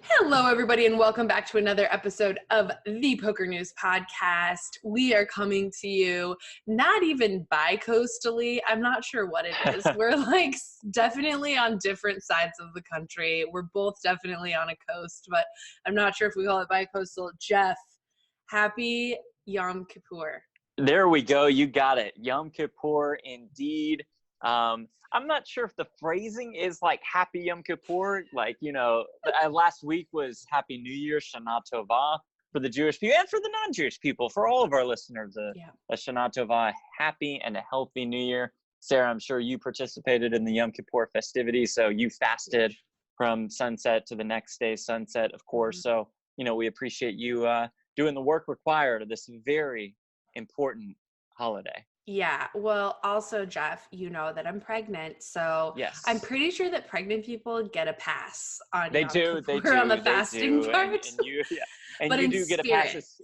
Hello, everybody, and welcome back to another episode of the PokerNews podcast. We are coming to you not even bi-coastally. I'm not sure what it is. We're definitely on different sides of the country. We're both definitely on a coast, but I'm not sure if we call it bi-coastal. Jeff, happy Yom Kippur. There we go. You got it. Yom Kippur, indeed. I'm not sure if the phrasing is like Happy Yom Kippur. Last week was Happy New Year, Shana Tova, for the Jewish people and for the non-Jewish people, for all of our listeners. A Shana Tova, happy and a healthy New Year. Sarah, I'm sure you participated in the Yom Kippur festivities, so you fasted from sunset to the next day's sunset, of course. So, we appreciate you doing the work required of this very important holiday. Yeah. Well, also, Jeff, you know that I'm pregnant, so yes. I'm pretty sure that pregnant people get a pass on They do on the fasting part. And but you in do get spirit, a pass.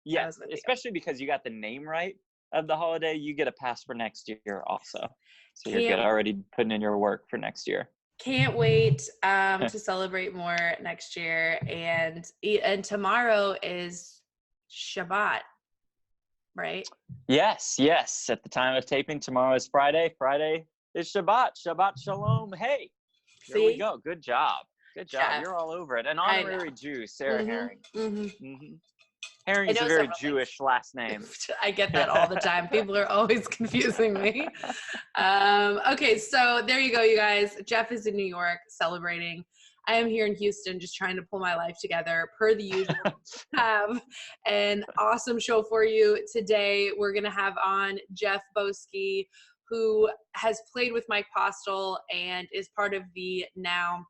Yes, especially because you got the name right of the holiday. You get a pass for next year also. So you're already putting in your work for next year. Can't wait to celebrate more next year. And tomorrow is Shabbat. Right? Yes. At the time of taping, tomorrow is Friday. Friday is Shabbat. Shabbat Shalom. Hey, here we go. Good job. Yeah. You're all over it. An honorary Jew, Sarah Herring. Herring is a very Jewish last name. I get that all the time. People are always confusing me. Okay, so there you go, you guys. Jeff is in New York celebrating. I am here in Houston just trying to pull my life together per the usual. Have an awesome show for you today. We're going to have on Jeff Boski, who has played with Mike Postle and is part of the now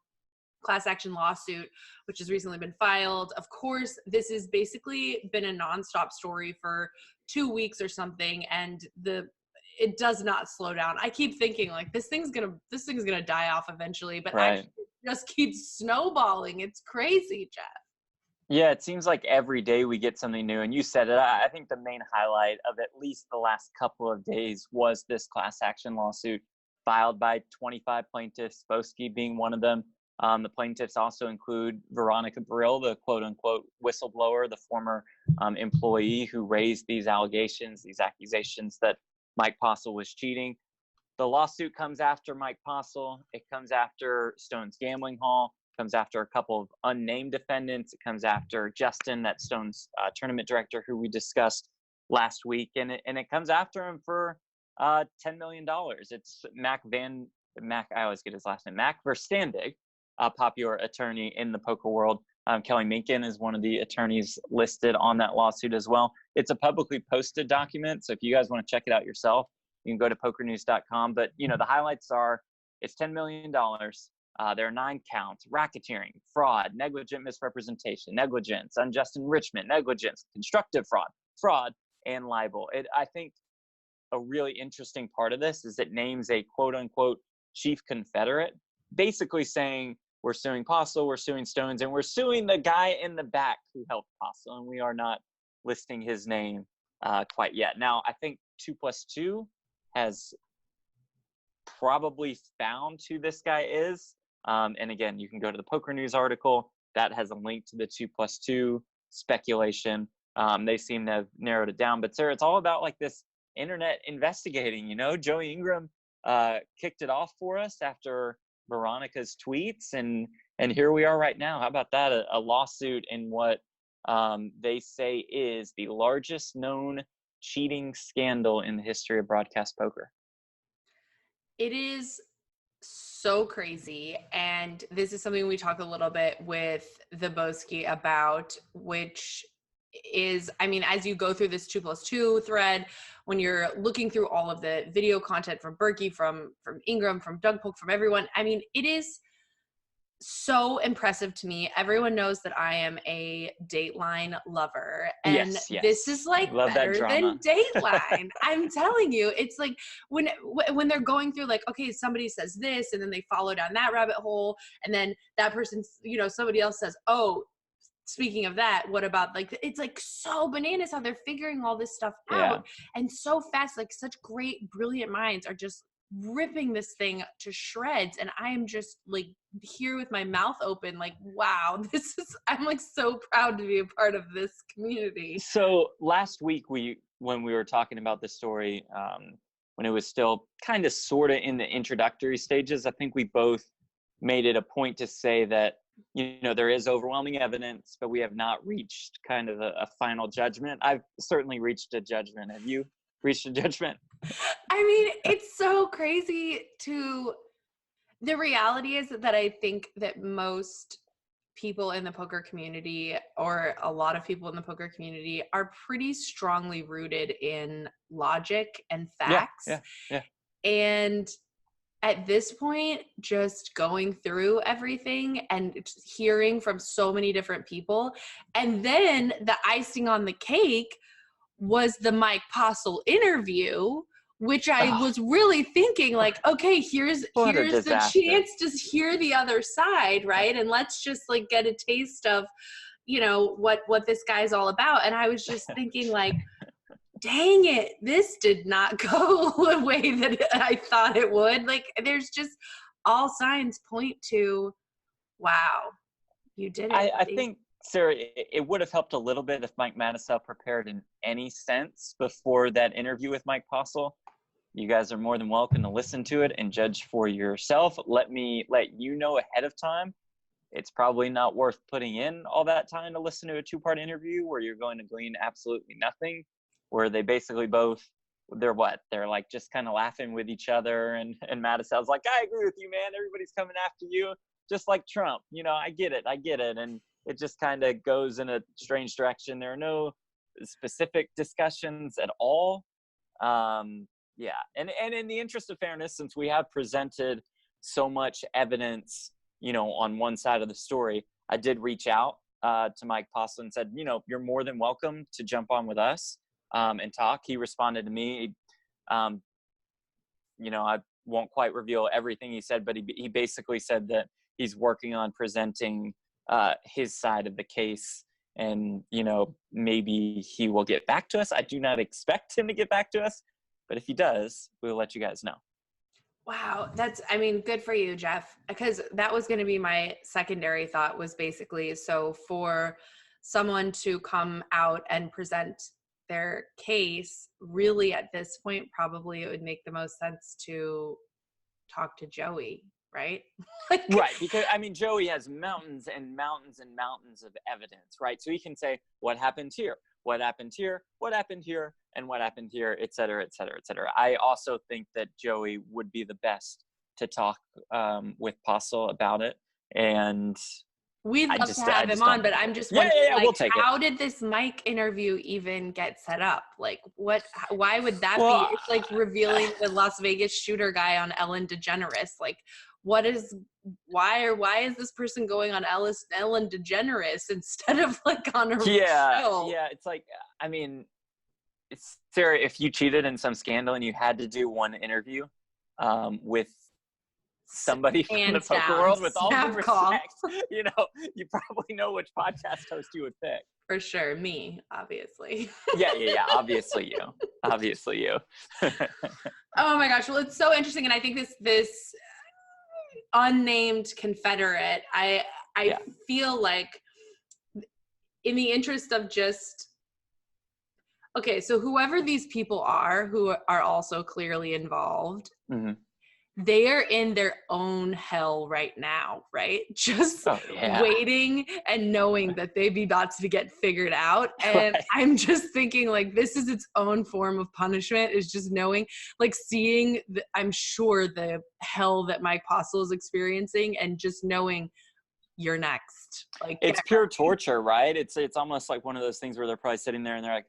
class action lawsuit, which has recently been filed. Of course, this has basically been a nonstop story for 2 weeks or something, and it does not slow down. I keep thinking this thing's gonna die off eventually, but actually it just keeps snowballing. It's crazy, Jeff. Yeah, it seems like every day we get something new. And you said it. I think the main highlight of at least the last couple of days was this class action lawsuit filed by 25 plaintiffs, Boski being one of them. The plaintiffs also include Veronica Brill, the quote-unquote whistleblower, the former employee who raised these accusations that Mike Postle was cheating. The lawsuit comes after Mike Postle. It comes after Stone's Gambling Hall. It comes after a couple of unnamed defendants. It comes after Justin, that Stone's tournament director who we discussed last week. And it comes after him for $10 million. It's Mac Verstandig, a popular attorney in the poker world. Kelly Minkin is one of the attorneys listed on that lawsuit as well. It's a publicly posted document, so if you guys want to check it out yourself, you can go to PokerNews.com. But, the highlights are it's $10 million. There are 9 counts: racketeering, fraud, negligent misrepresentation, negligence, unjust enrichment, negligence, constructive fraud, and libel. I think a really interesting part of this is it names a quote-unquote chief confederate, basically saying, we're suing Postle, we're suing Stones, and we're suing the guy in the back who helped Postle, and we are not listing his name quite yet. Now, I think 2+2 has probably found who this guy is. And again, you can go to the Poker News article. That has a link to the 2+2 speculation. They seem to have narrowed it down. But, Sarah, it's all about this internet investigating. Joey Ingram kicked it off for us after Veronica's tweets, and here we are right now. How about that? A lawsuit in what they say is the largest known cheating scandal in the history of broadcast poker. It is so crazy, and this is something we talk a little bit with the Boski about, which is, as you go through this 2+2 thread, when you're looking through all of the video content from Berkey, from Ingram, from Doug Polk, from everyone, it is so impressive to me. Everyone knows that I am a Dateline lover, and yes. this is better than Dateline. I'm telling you, it's when they're going through okay, somebody says this, and then they follow down that rabbit hole, and then that person, somebody else says, oh, speaking of that, what about it's so bananas how they're figuring all this stuff out, and so fast. Such great, brilliant minds are just ripping this thing to shreds, and I am just like here with my mouth open, like, wow, I'm like so proud to be a part of this community. So last week when we were talking about the story, when it was still kind of sort of in the introductory stages, I think we both made it a point to say that, you know, there is overwhelming evidence, but we have not reached kind of a final judgment. I've certainly reached a judgment. Have you reached a judgment? I mean, it's so crazy the reality is that I think that most people in the poker community, or a lot of people in the poker community, are pretty strongly rooted in logic and facts. Yeah. And at this point, just going through everything and hearing from so many different people, and then the icing on the cake was the Mike Postle interview, which I was really thinking like, okay, here's the chance to hear the other side, right? And let's just like get a taste of, you know, what this guy's all about. And I was just thinking like, dang it, this did not go the way that I thought it would. Like, there's just all signs point to, wow, you did it. I think, Sarah, it would have helped a little bit if Mike Madison prepared in any sense before that interview with Mike Postle. You guys are more than welcome to listen to it and judge for yourself. Let me let you know ahead of time. It's probably not worth putting in all that time to listen to a 2-part interview where you're going to glean absolutely nothing, where they basically they're like just kind of laughing with each other. And Madison's like, I agree with you, man. Everybody's coming after you, just like Trump. You know, I get it. And it just kind of goes in a strange direction. There are no specific discussions at all. Yeah. And in the interest of fairness, since we have presented so much evidence, you know, on one side of the story, I did reach out to Mike Postle and said, you know, you're more than welcome to jump on with us and talk. He responded to me. You know, I won't quite reveal everything he said, but he basically said that he's working on presenting his side of the case, and, you know, maybe he will get back to us. I do not expect him to get back to us, but if he does, we'll let you guys know. Wow. I mean, good for you, Jeff, because that was going to be my secondary thought, was basically, so for someone to come out and present their case, really at this point, probably it would make the most sense to talk to Joey, right? Right, because I mean, Joey has mountains and mountains and mountains of evidence, right? So he can say what happened here, what happened here, what happened here, and what happened here, et cetera, et cetera, et cetera. I also think that Joey would be the best to talk with Postle about it, and we'd love to have him on, but I'm just wondering, we'll take how did this Mike interview even get set up? Like, why would that be? It's like revealing the Las Vegas shooter guy on Ellen DeGeneres. Like, why is this person going on Ellen DeGeneres instead of like on a show? Yeah, it's like, I mean, it's Sarah, if you cheated in some scandal and you had to do one interview with somebody from the poker world, with all due respect, you know, you probably know which podcast host you would pick. For sure, me, obviously. Yeah, obviously you. Oh my gosh, well, it's so interesting, and I think this unnamed Confederate, I feel like, in the interest of just, okay, so whoever these people are who are also clearly involved, they are in their own hell right now, right? Just waiting and knowing that they be about to get figured out. And I'm just thinking, like, this is its own form of punishment, is just knowing, like, seeing, I'm sure, the hell that Mike Postle is experiencing, and just knowing you're next. Like, it's pure torture, right? It's almost like one of those things where they're probably sitting there and they're like,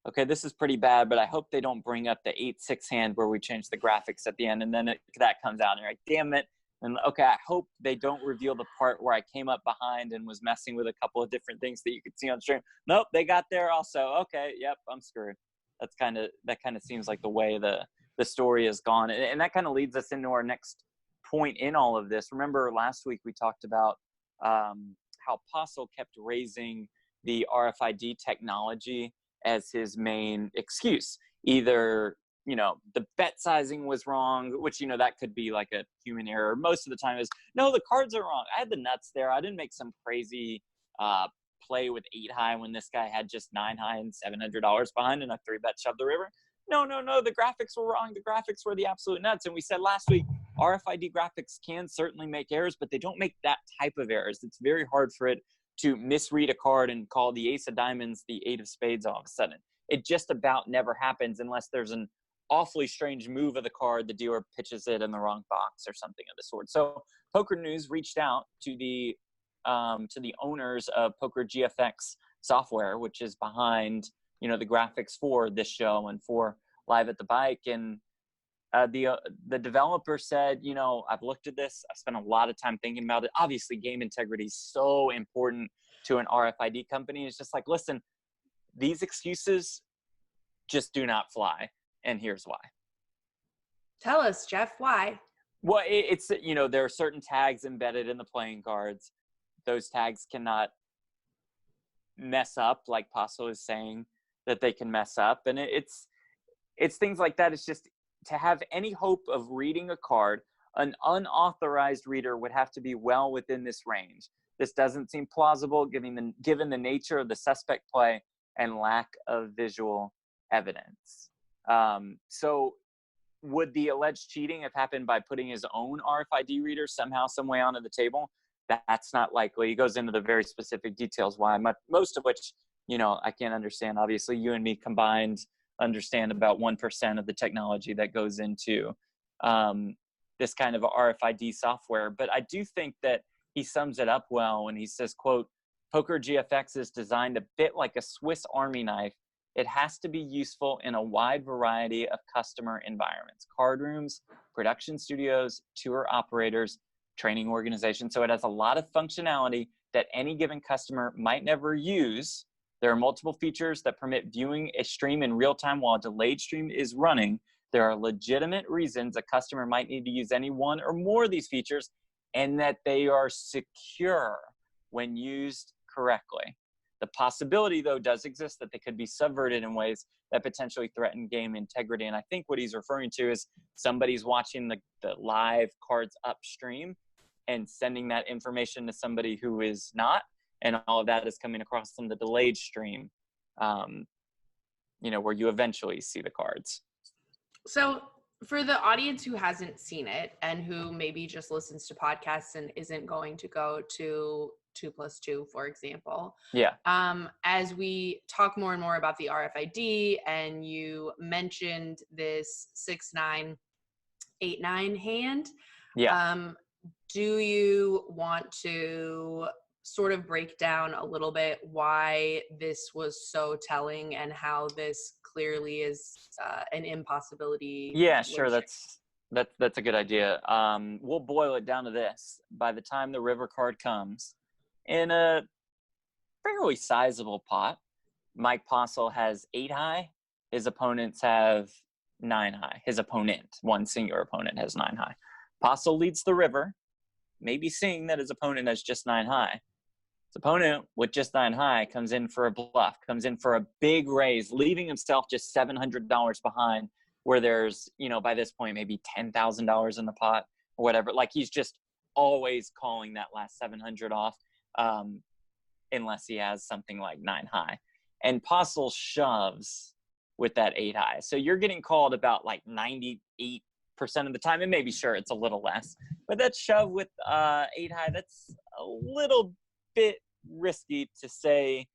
okay, this is pretty bad, but I hope they don't bring up the 8-6 hand where we change the graphics at the end, and then that comes out, and you're like, damn it. And okay, I hope they don't reveal the part where I came up behind and was messing with a couple of different things that you could see on stream. Nope, they got there also. Okay, yep, I'm screwed. That kind of seems like the way the story has gone, and that kind of leads us into our next point in all of this. Remember last week we talked about how Postle kept raising the RFID technology as his main excuse. Either you know, the bet sizing was wrong, which, you know, that could be like a human error. Most of the time is, no, the cards are wrong. I had the nuts there. I didn't make some crazy play with 8 high when this guy had just 9 high and $700 behind and a 3-bet shove the river. No, the graphics were wrong. The graphics were the absolute nuts. And we said last week, RFID graphics can certainly make errors, but they don't make that type of errors. It's very hard for it to misread a card and call the ace of diamonds the 8 of spades all of a sudden. It just about never happens unless there's an awfully strange move of the card, the dealer pitches it in the wrong box or something of the sort. So PokerNews reached out to the owners of Poker GFX software, which is behind, you know, the graphics for this show and for Live at the Bike. And the developer said, you know, I've looked at this. I've spent a lot of time thinking about it. Obviously, game integrity is so important to an RFID company. It's just like, listen, these excuses just do not fly. And here's why. Tell us, Jeff, why? Well, it's, you know, there are certain tags embedded in the playing cards. Those tags cannot mess up, like Postle is saying that they can mess up. And it's things like that. It's just, to have any hope of reading a card, an unauthorized reader would have to be well within this range. This doesn't seem plausible given the nature of the suspect play and lack of visual evidence. So would the alleged cheating have happened by putting his own RFID reader somehow, some way onto the table? That's not likely. He goes into the very specific details why, most of which, you know, I can't understand. Obviously, you and me combined understand about 1% of the technology that goes into this kind of RFID software. But I do think that he sums it up well when he says, quote, Poker GFX is designed a bit like a Swiss Army knife. It has to be useful in a wide variety of customer environments, card rooms, production studios, tour operators, training organizations. So it has a lot of functionality that any given customer might never use. There are multiple features that permit viewing a stream in real time while a delayed stream is running. There are legitimate reasons a customer might need to use any one or more of these features, and that they are secure when used correctly. The possibility, though, does exist that they could be subverted in ways that potentially threaten game integrity. And I think what he's referring to is somebody's watching the live cards upstream and sending that information to somebody who is not. And all of that is coming across from the delayed stream, you know, where you eventually see the cards. So for the audience who hasn't seen it and who maybe just listens to podcasts and isn't going to go to 2+2, for example. Yeah. As we talk more and more about the RFID, and you mentioned this 6-9, 8-9 hand. Yeah. Do you want to sort of break down a little bit why this was so telling and how this clearly is an impossibility? Yeah, sure. That's a good idea. We'll boil it down to this. By the time the river card comes, in a fairly sizable pot, Mike Postle has 8 high. His opponents have 9 high. His opponent, one singular opponent, has 9 high. Postle leads the river, maybe seeing that his opponent has just 9 high. His opponent with just 9 high comes in for a bluff, comes in for a big raise, leaving himself just $700 behind, where there's, you know, by this point, maybe $10,000 in the pot or whatever. Like, he's just always calling that last 700 off, unless he has something like 9 high. And Postle shoves with that 8 high. So you're getting called about like 98% of the time. And maybe, sure, it's a little less. But that shove with 8 high, that's a little bit risky, to say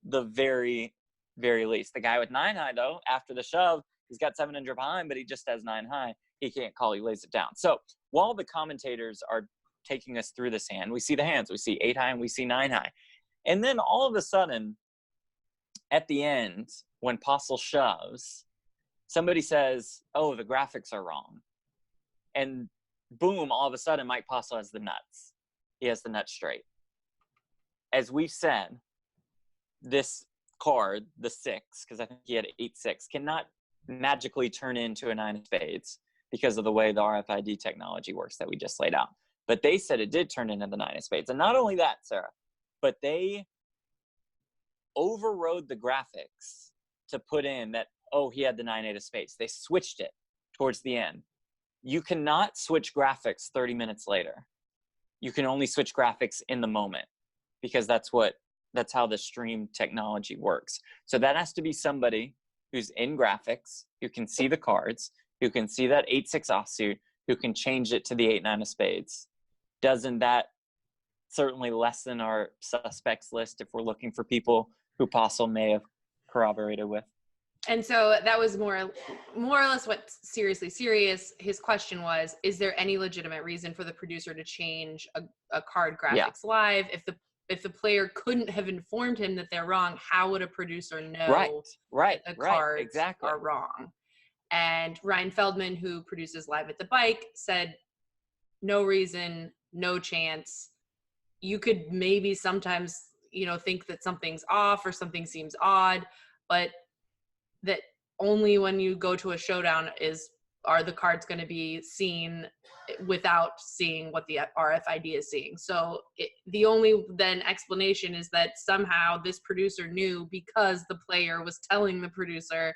the very, very least. The guy with 9 high, though, after the shove, he's got 700 behind, but he just has 9 high. He can't call, he lays it down. So while the commentators are taking us through this hand, we see the hands. We see 8 high and we see 9 high. And then all of a sudden, at the end, when Postle shoves, somebody says, oh, the graphics are wrong. And boom, all of a sudden, Mike Postle has the nuts. He has the nuts straight. As we've said, this card, the 6, because I think he had 8-6, cannot magically turn into a 9 of spades because of the way the RFID technology works that we just laid out. But they said it did turn into the 9 of spades. And not only that, Sarah, but they overrode the graphics to put in that oh, he had the 9-8 of spades. They switched it towards the end. You cannot switch graphics 30 minutes later. You can only switch graphics in the moment, because that's how the stream technology works. So that has to be somebody who's in graphics, who can see the cards, who can see that 8-6 offsuit, who can change it to the 8-9 of spades. Doesn't that certainly lessen our suspects list if we're looking for people who Postle may have corroborated with? And so that was more or less what Seriously Serious, his question was, is there any legitimate reason for the producer to change a card graphics live? If the player couldn't have informed him that they're wrong, how would a producer know that the cards are wrong? And Ryan Feldman, who produces Live at the Bike, said, no reason, no chance. You could maybe sometimes, think that something's off or something seems odd, but that only when you go to a showdown are the cards going to be seen without seeing what the RFID is seeing. So the only then explanation is that somehow this producer knew because the player was telling the producer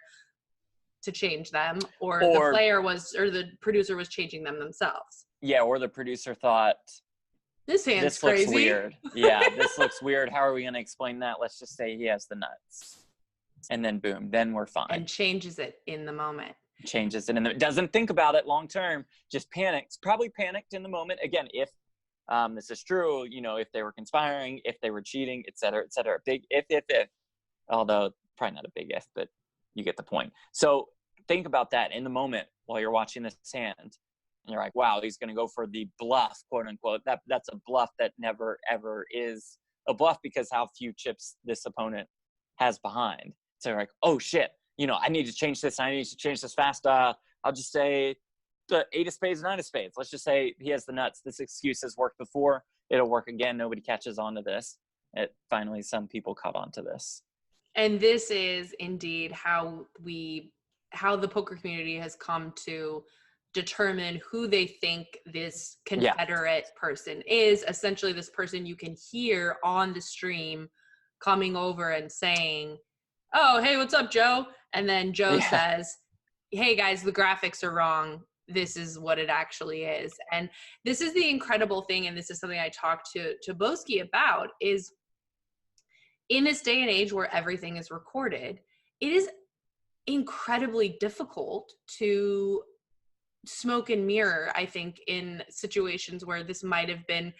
to change them, or the producer was changing them themselves. Yeah, or the producer thought, this looks crazy. Weird. Yeah, this looks weird. How are we going to explain that? Let's just say he has the nuts. And then boom, then we're fine. And changes it in the moment. Doesn't think about it long term, just panics. Probably panicked in the moment. Again, if this is true, if they were conspiring, if they were cheating, et cetera, et cetera. Big if. Although probably not a big if, but you get the point. So think about that in the moment while you're watching this hand. And you're like, wow, he's going to go for the bluff, quote unquote. That's a bluff that never, ever is a bluff, because how few chips this opponent has behind. So you're like, oh, shit, I need to change this. I need to change this fast. I'll just say the 8 of spades, 9 of spades. Let's just say he has the nuts. This excuse has worked before. It'll work again. Nobody catches on to this. Finally, some people caught on to this. And this is indeed how the poker community has come to determine who they think this Confederate person is. Essentially, this person you can hear on the stream coming over and saying, oh, hey, what's up, Joe? And then Joe says, hey, guys, the graphics are wrong. This is what it actually is. And this is the incredible thing, and this is something I talked to Boski about, is in this day and age where everything is recorded, it is incredibly difficult to smoke and mirror, I think, in situations where this might have been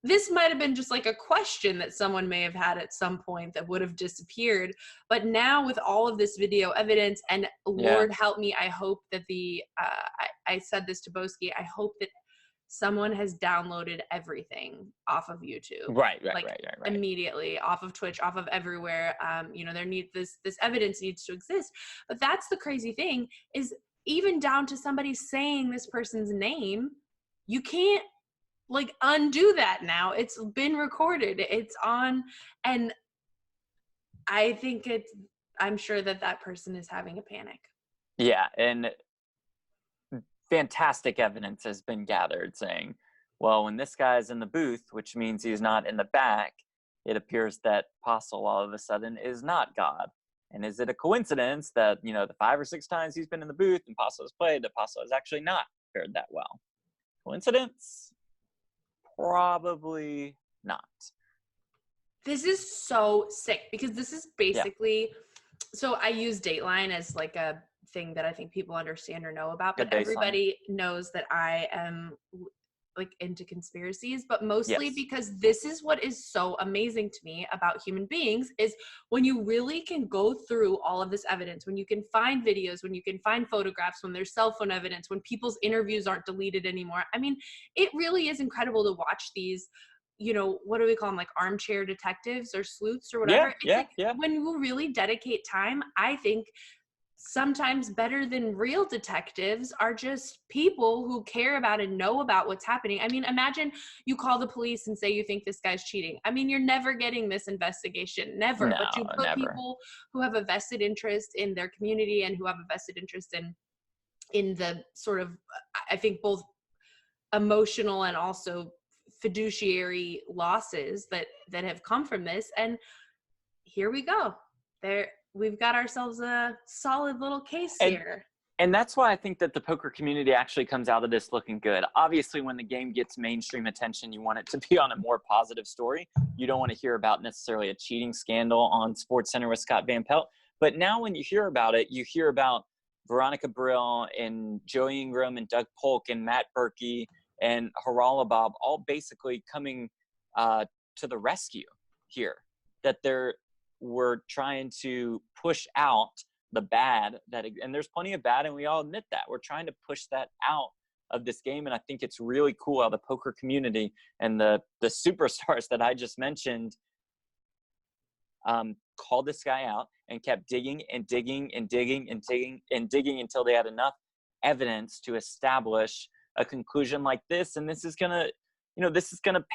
just like a question that someone may have had at some point that would have disappeared. But now with all of this video evidence, and Lord help me, I hope that I said this to Boski, I hope that someone has downloaded everything off of YouTube. Right. Immediately, off of Twitch, off of everywhere. This evidence needs to exist. But that's the crazy thing, is even down to somebody saying this person's name, you can't undo that now. It's been recorded. It's on. And I think I'm sure that person is having a panic. Yeah. And fantastic evidence has been gathered saying, well, when this guy's in the booth, which means he's not in the back, it appears that Postle all of a sudden is not God. And is it a coincidence that, the 5 or 6 times he's been in the booth and Postle has played, that Postle has actually not fared that well? Coincidence? Probably not. This is so sick, because this is basically, so I use Dateline as like a thing that I think people understand or know about, but everybody knows that I am into conspiracies, but mostly because this is what is so amazing to me about human beings, is when you really can go through all of this evidence, when you can find videos, when you can find photographs, when there's cell phone evidence, when people's interviews aren't deleted anymore. I mean, it really is incredible to watch these, what do we call them, like armchair detectives or sleuths or whatever. When you really dedicate time, I think sometimes better than real detectives are just people who care about and know about what's happening. I mean, imagine you call the police and say you think this guy's cheating. I mean, you're never getting this investigation, never. But you put people who have a vested interest in their community and who have a vested interest in the sort of, I think, both emotional and also fiduciary losses that have come from this. And here we go. we've got ourselves a solid little case here. And that's why I think that the poker community actually comes out of this looking good. Obviously, when the game gets mainstream attention, you want it to be on a more positive story. You don't want to hear about necessarily a cheating scandal on SportsCenter with Scott Van Pelt. But now when you hear about it, you hear about Veronica Brill and Joey Ingram and Doug Polk and Matt Berkey and Haralabob all basically coming to the rescue here. That we're trying to push out the bad and there's plenty of bad, and we all admit that. We're trying to push that out of this game, and I think it's really cool how the poker community and the superstars that I just mentioned called this guy out and kept digging and digging and digging and digging and digging until they had enough evidence to establish a conclusion like this. And this is gonna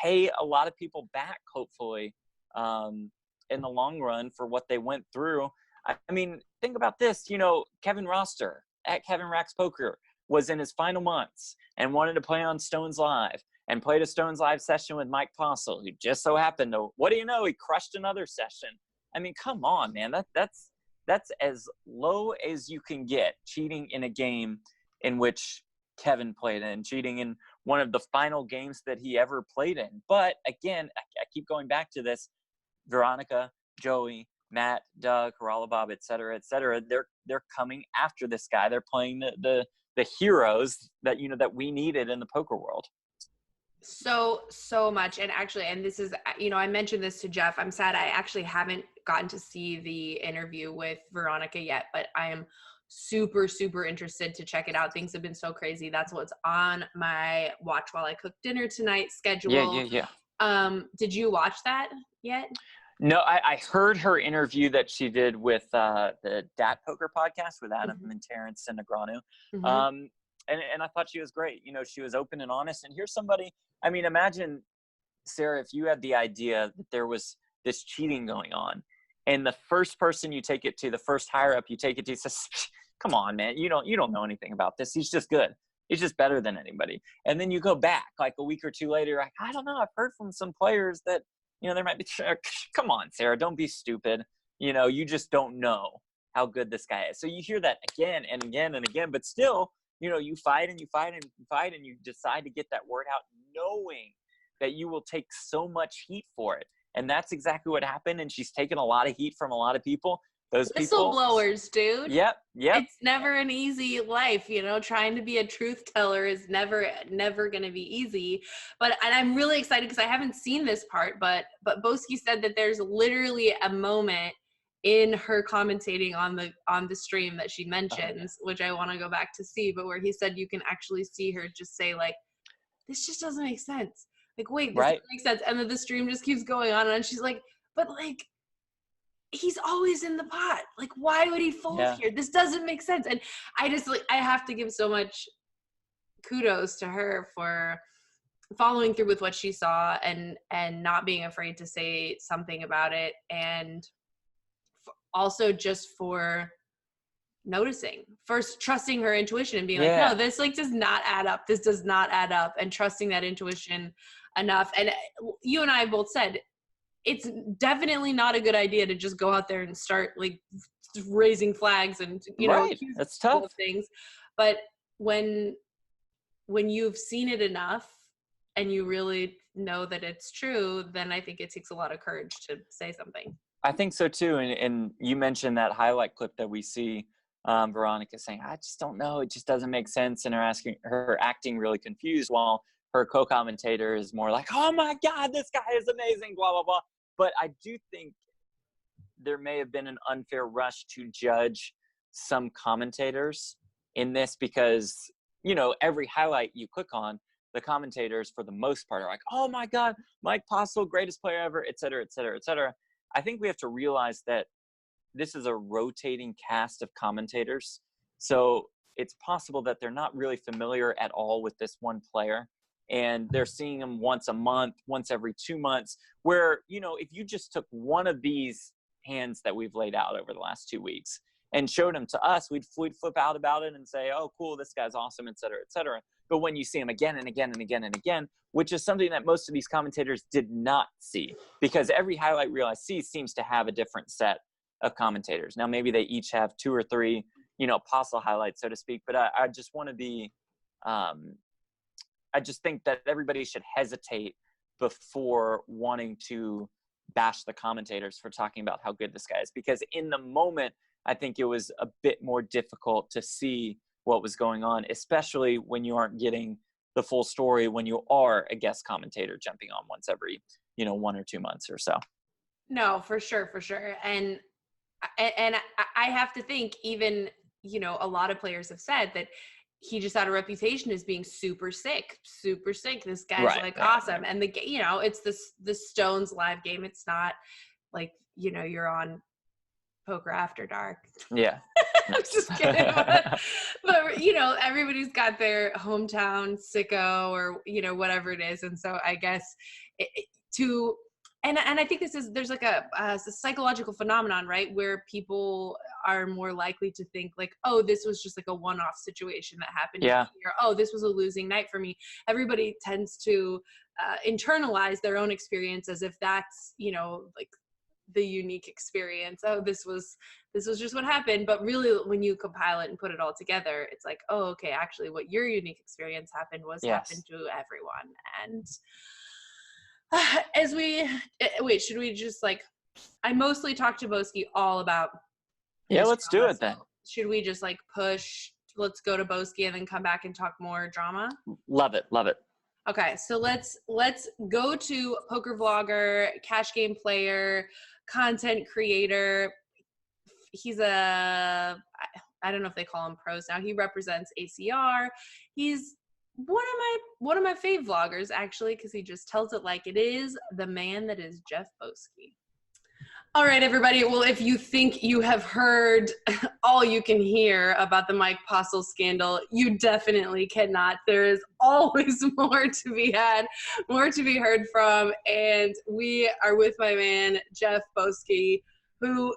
pay a lot of people back, hopefully, in the long run for what they went through. I mean, think about this. Kevin Roster at Kevin Racks Poker was in his final months and wanted to play on Stones Live and played a Stones Live session with Mike Postle, who just so happened to, what do you know, he crushed another session. I mean, come on, man. That's as low as you can get, cheating in a game in which Kevin played in, cheating in one of the final games that he ever played in. But again, I keep going back to this. Veronica, Joey, Matt, Doug, Haralabob, et cetera, they're coming after this guy. They're playing the heroes that we needed in the poker world. So much. And actually, and this is, I mentioned this to Jeff. I'm sad I actually haven't gotten to see the interview with Veronica yet, but I am super, super interested to check it out. Things have been so crazy. That's what's on my watch while I cook dinner tonight schedule. Yeah. Did you watch that yet? No, I heard her interview that she did with the Dat Poker podcast with Adam and Terrence and Negranu. And I thought she was great. She was open and honest. And here's somebody, I mean, imagine, Sarah, if you had the idea that there was this cheating going on, and the first person you take it to, the first higher up you take it to, says, come on, man, you don't know anything about this. He's just good. He's just better than anybody. And then you go back like a week or two later, like, I don't know, I've heard from some players that, there might be, come on, Sarah, don't be stupid. You just don't know how good this guy is. So you hear that again and again and again, but still, you fight and you fight and you fight and you decide to get that word out, knowing that you will take so much heat for it. And that's exactly what happened. And she's taken a lot of heat from a lot of people. Those whistleblowers, dude. Yep. It's never an easy life, trying to be a truth teller is never going to be easy. And I'm really excited because I haven't seen this part, but Boski said that there's literally a moment in her commentating on the stream that she mentions, which I want to go back to see, but where he said you can actually see her just say, like, this just doesn't make sense. Like, wait, this doesn't make sense. And then the stream just keeps going on, and she's like, but like, he's always in the pot. Like, why would he fold here? This doesn't make sense. And I have to give so much kudos to her for following through with what she saw and not being afraid to say something about it. And also just for noticing, first trusting her intuition and being like, no, this does not add up. This does not add up. And trusting that intuition enough. And you and I both said, it's definitely not a good idea to just go out there and start like raising flags and, that's tough things. But when you've seen it enough and you really know that it's true, then I think it takes a lot of courage to say something. I think so too. And you mentioned that highlight clip that we see Veronica saying, I just don't know. It just doesn't make sense. And her acting really confused, while her co-commentator is more like, oh my God, this guy is amazing, blah, blah, blah. But I do think there may have been an unfair rush to judge some commentators in this because, every highlight you click on, the commentators for the most part are like, oh my God, Mike Postle, greatest player ever, et cetera, et cetera, et cetera. I think we have to realize that this is a rotating cast of commentators. So it's possible that they're not really familiar at all with this one player. And they're seeing him once a month, once every 2 months, where, if you just took one of these hands that we've laid out over the last 2 weeks and showed them to us, we'd flip out about it and say, oh, cool, this guy's awesome, et cetera, et cetera. But when you see him again and again and again and again, which is something that most of these commentators did not see, because every highlight reel I see seems to have a different set of commentators. Now, maybe they each have 2 or 3, Postle highlights, so to speak, but I just want to be, I just think that everybody should hesitate before wanting to bash the commentators for talking about how good this guy is, because in the moment, I think it was a bit more difficult to see what was going on, especially when you aren't getting the full story when you are a guest commentator jumping on once every, 1 or 2 months or so. No, for sure. And I have to think, even, a lot of players have said that he just had a reputation as being super sick. This guy's awesome. Right. And it's the Stones live game. It's not like, you're on Poker After Dark. Yeah. I'm just kidding. But everybody's got their hometown sicko or, whatever it is. And so I guess and I think there's like a psychological phenomenon, right? Where people are more likely to think like, oh, this was just like a one-off situation that happened. Yeah. Or, oh, this was a losing night for me. Everybody tends to internalize their own experience as if that's, like the unique experience. Oh, this was just what happened. But really, when you compile it and put it all together, it's like, oh, okay, actually what your unique experience happened happened to everyone. And should we just I mostly talked to Boski all about. Yeah, let's do it then. Should we just let's go to Boski and then come back and talk more drama? Love it. Okay, so let's go to poker vlogger, cash game player, content creator. He's I don't know if they call him pros now. He represents ACR. He's one of my fave vloggers, actually, because he just tells it like it is. The man that is Jeff Boski. All right, everybody. Well, if you think you have heard all you can hear about the Mike Postle scandal, you definitely cannot. There is always more to be had, more to be heard from. And we are with my man, Jeff Boski, who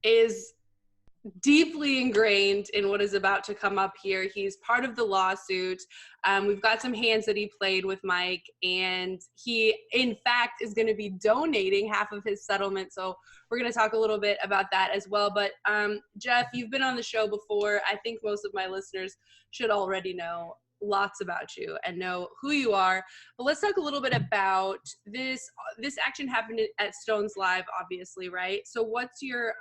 is deeply ingrained in what is about to come up here. He's part of the lawsuit. We've got some hands that he played with Mike, and he, in fact, is going to be donating half of his settlement. So we're going to talk a little bit about that as well. But Jeff, you've been on the show before. I think most of my listeners should already know lots about you and know who you are. But let's talk a little bit about this. This action happened at Stones Live, obviously, right? So what's your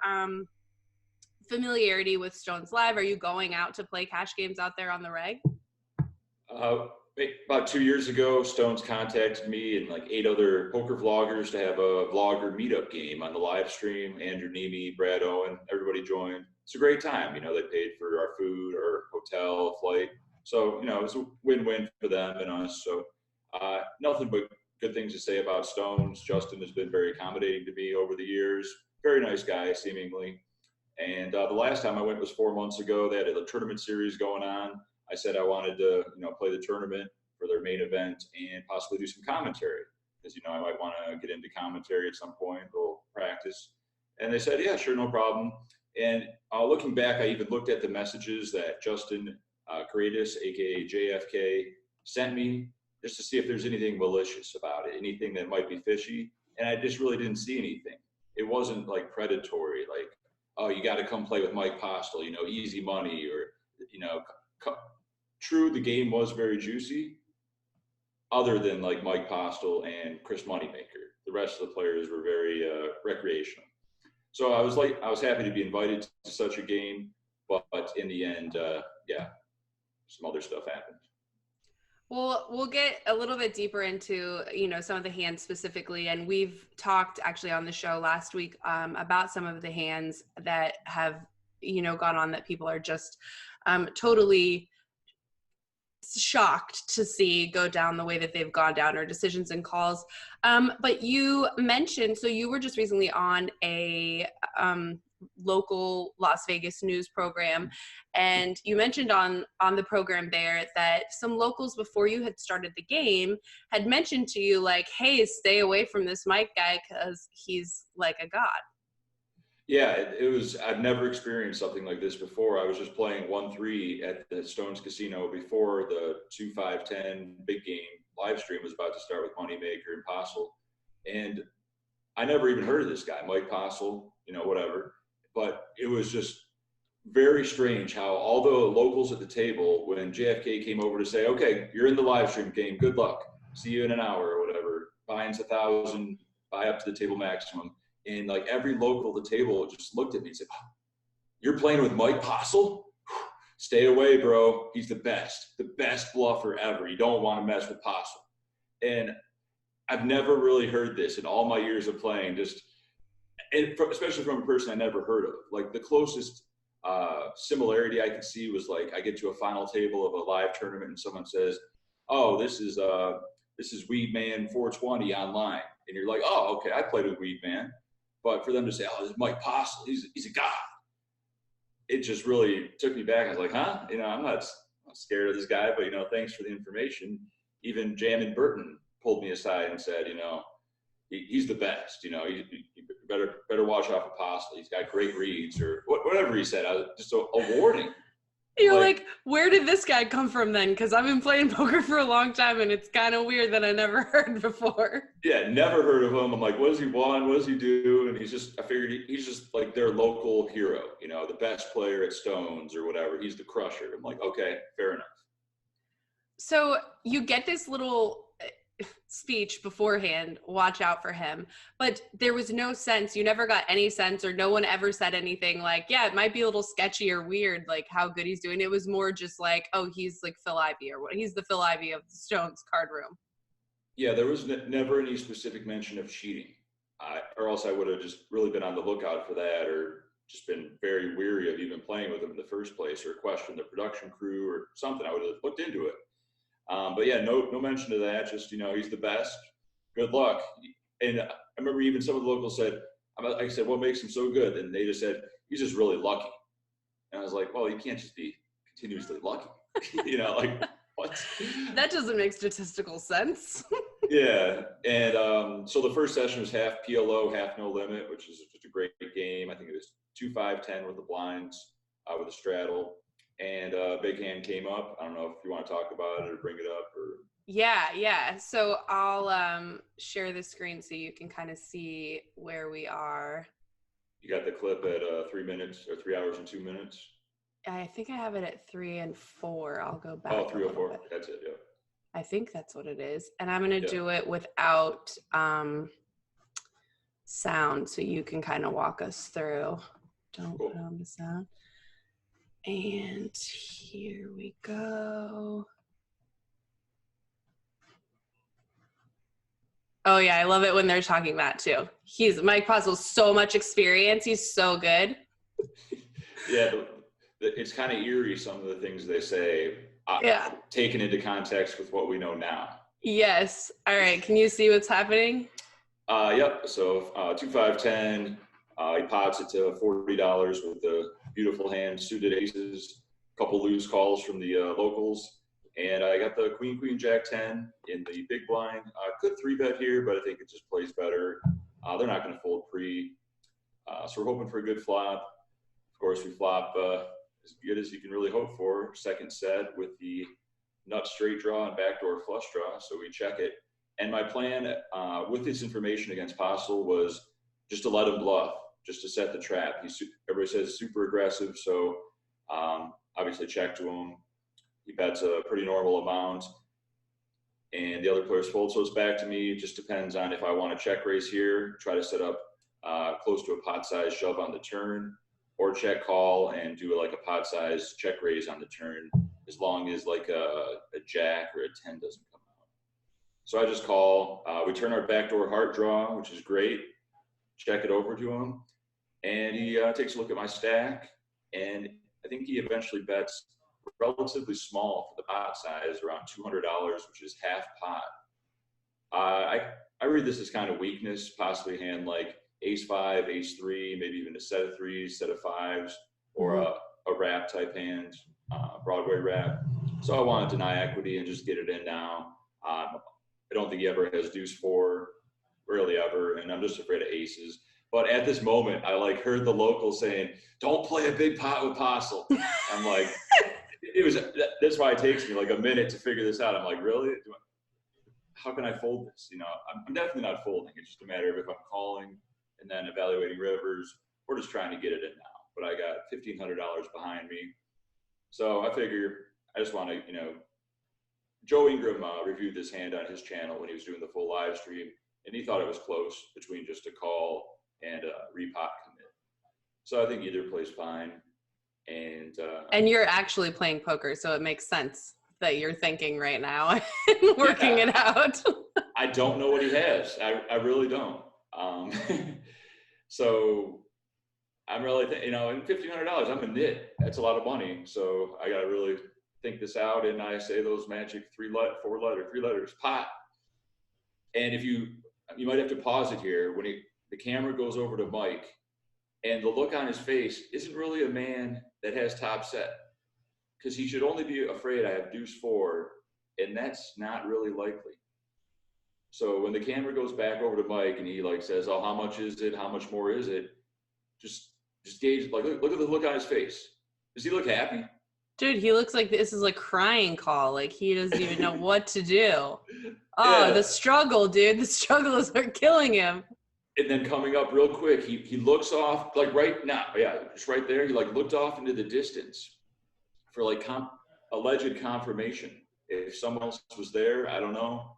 familiarity with Stones Live? Are you going out to play cash games out there on the reg? About 2 years ago, Stones contacted me and 8 other poker vloggers to have a vlogger meetup game on the live stream. Andrew Nemi, Brad Owen, everybody joined. It's a great time. They paid for our food, our hotel, flight. So, it was a win-win for them and us. So nothing but good things to say about Stones. Justin has been very accommodating to me over the years. Very nice guy, seemingly. And the last time I went was 4 months ago. They had a tournament series going on. I said I wanted to, play the tournament for their main event and possibly do some commentary because, I might want to get into commentary at some point, a little practice. And they said, yeah, sure, no problem. And looking back, I even looked at the messages that Justin Creatus, aka JFK, sent me just to see if there's anything malicious about it, anything that might be fishy. And I just really didn't see anything. It wasn't predatory, oh, you got to come play with Mike Postle, easy money, or, true, the game was very juicy, other than Mike Postle and Chris Moneymaker. The rest of the players were very recreational. So I was happy to be invited to such a game, but in the end, some other stuff happened. Well, we'll get a little bit deeper into, some of the hands specifically. And we've talked actually on the show last week about some of the hands that have, gone on that people are just totally shocked to see go down the way that they've gone down, or decisions and calls. But you mentioned, so you were just recently on a local Las Vegas news program, and you mentioned on the program there that some locals before you had started the game had mentioned to you hey, stay away from this Mike guy because he's like a god. Yeah, it was, I've never experienced something like this before. I was just playing 1-3 at the Stones Casino before the 2-5-10 big game live stream was about to start with Moneymaker and Postle. And I never even heard of this guy, Mike Postle. whatever. But it was just very strange how all the locals at the table, when JFK came over to say, okay, you're in the live stream game, good luck, see you in an hour or whatever, buy-in's 1,000, buy up to the table maximum. And like every local at the table just looked at me and said, you're playing with Mike Postle? Stay away, bro. He's the best bluffer ever. You don't want to mess with Postle. And I've never really heard this in all my years of playing, especially from a person I never heard of. Like the closest similarity I could see was like I get to a final table of a live tournament and someone says, oh, this is Weedman 420 online. And you're like, oh, okay, I played with Weedman. But for them to say, oh, this is Mike Postle, he's a god. It just really took me back. I was like, huh? I'm not scared of this guy, but, thanks for the information. Even Jammin Burton pulled me aside and said, he's the best. You better watch out for Postle. He's got great reads or whatever he said. Just a warning. You're like, where did this guy come from then? Because I've been playing poker for a long time, and it's kind of weird that I never heard before. Yeah, never heard of him. I'm like, what does he want? What does he do? And I figured he's just like their local hero, the best player at Stones or whatever. He's the crusher. I'm like, okay, fair enough. So you get this little speech beforehand, watch out for him, but there was no sense, you never got any sense, or no one ever said anything like, yeah, it might be a little sketchy or weird, like how good he's doing. It was more just like, oh, he's like Phil Ivey, or what, he's the Phil Ivey of the Stones card room. Yeah, there was never any specific mention of cheating, or else I would have just really been on the lookout for that, or just been very weary of even playing with him in the first place, or questioned the production crew or something. I would have looked into it. But yeah, no mention of that. Just, he's the best. Good luck. And I remember even some of the locals said, I said, what makes him so good? And they just said, he's just really lucky. And I was like, well, you can't just be continuously lucky. Like, what? That doesn't make statistical sense. Yeah. And so the first session was half PLO, half no limit, which is just a great game. I think it was 2-5-10 with the blinds, with a straddle. And Big Hand came up. I don't know if you want to talk about it or bring it up or. Yeah. So I'll share the screen so you can kind of see where we are. You got the clip at 3 minutes or 3 hours and 2 minutes? I think I have it at 3 and 4. I'll go back. Oh, 3 or 4. That's it, yeah. I think that's what it is. And I'm going to do it without sound so you can kind of walk us through. Don't put on the sound. And here we go. Oh yeah, I love it when they're talking that too. Mike Postle, so much experience. He's so good. Yeah, it's kind of eerie, some of the things they say, taken into context with what we know now. Yes. All right. Can you see what's happening? Yep. So 2-5-10. He pots it to $40 with the beautiful hand, suited aces, a couple loose calls from the locals. And I got the queen, jack 10 in the big blind. Could 3-bet here, but I think it just plays better. They're not going to fold pre. So we're hoping for a good flop. Of course, we flop as good as you can really hope for. Second set with the nut straight draw and backdoor flush draw. So we check it. And my plan with this information against Postle was just to let him bluff, just to set the trap. Everybody says super aggressive, so obviously check to him. He bets a pretty normal amount, and the other players fold. So it's back to me. It just depends on if I want to check raise here, try to set up close to a pot size shove on the turn, or check call and do like a pot size check raise on the turn, as long as like a jack or a 10 doesn't come out. So I just call. We turn our backdoor heart draw, which is great. Check it over to him, and he takes a look at my stack, and I think he eventually bets relatively small for the pot size, around $200, which is half pot. I read this as kind of weakness, possibly a hand like ace-5, ace-3, maybe even a set of threes, set of fives, or a wrap type hand, Broadway wrap. So I want to deny equity and just get it in now. I don't think he ever has deuce 4, rarely ever, and I'm just afraid of aces. But at this moment, I like heard the local saying, "Don't play a big pot with Postle." I'm like, that's why it takes me like a minute to figure this out. I'm like, really? How can I fold this? I'm definitely not folding. It's just a matter of if I'm calling and then evaluating rivers, we're just trying to get it in now. But I got $1,500 behind me. So I figure I just want to, Joe Ingram reviewed this hand on his channel when he was doing the full live stream, and he thought it was close between just a call and a repot commit. So I think either plays fine. And you're actually playing poker, so it makes sense that you're thinking right now and working it out. I don't know what he has. I really don't. So I'm really, and $1,500, I'm a nit. That's a lot of money. So I got to really think this out. And I say those magic three letters, pot. And if you might have to pause it here when the camera goes over to Mike, and the look on his face isn't really a man that has top set, because he should only be afraid I have deuce 4, and that's not really likely. So when the camera goes back over to Mike and he says, "Oh, how much is it? How much more is it?" Just gauge, look at the look on his face. Does he look happy? Dude, he looks like this is a crying call. Like he doesn't even know what to do. Oh, yeah. The struggle, dude. The struggle is killing him. And then coming up real quick, he looks off right now. Yeah, just right there. He looked off into the distance for alleged confirmation. If someone else was there, I don't know.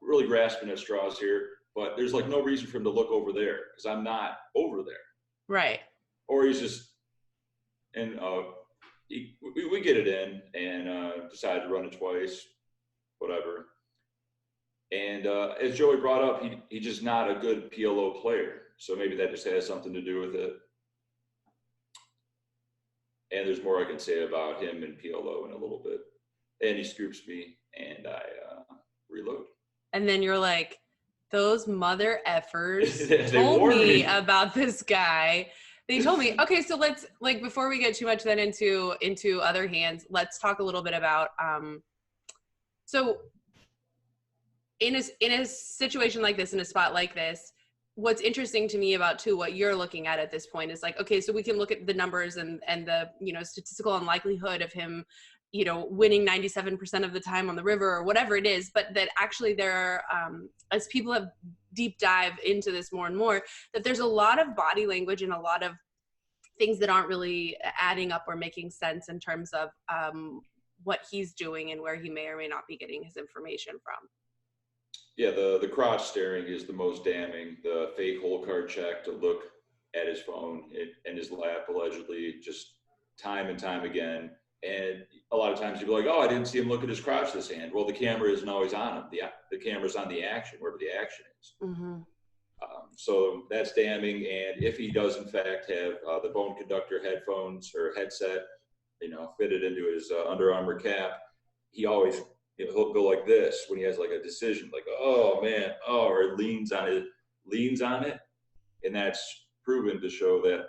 Really grasping at straws here, but there's no reason for him to look over there because I'm not over there. Right. Or he's just, and we get it in and decide to run it twice, whatever. And as Joey brought up, he's just not a good PLO player. So maybe that just has something to do with it. And there's more I can say about him and PLO in a little bit. And he scoops me, and I reload. And then you're like, those mother effers told me about this guy. They told me. Okay, so let's, before we get too much then into other hands, let's talk a little bit about, so in a situation like this, in a spot like this, what's interesting to me about what you're looking at this point is okay, so we can look at the numbers and the, statistical unlikelihood of him, winning 97% of the time on the river or whatever it is, but that actually there are, as people have deep dive into this more and more, that there's a lot of body language and a lot of things that aren't really adding up or making sense in terms of what he's doing and where he may or may not be getting his information from. Yeah, the crotch staring is the most damning. The fake hole card check to look at his phone in his lap, allegedly, just time and time again. And a lot of times you'll be like, "Oh, I didn't see him look at his crotch this hand." Well, the camera isn't always on him. The camera's on the action, wherever the action is. Mm-hmm. So that's damning. And if he does, in fact, have the bone conductor headphones or headset, fitted into his Under Armour cap, he always, he'll go like this when he has a decision, "Oh man," or leans on it. And that's proven to show that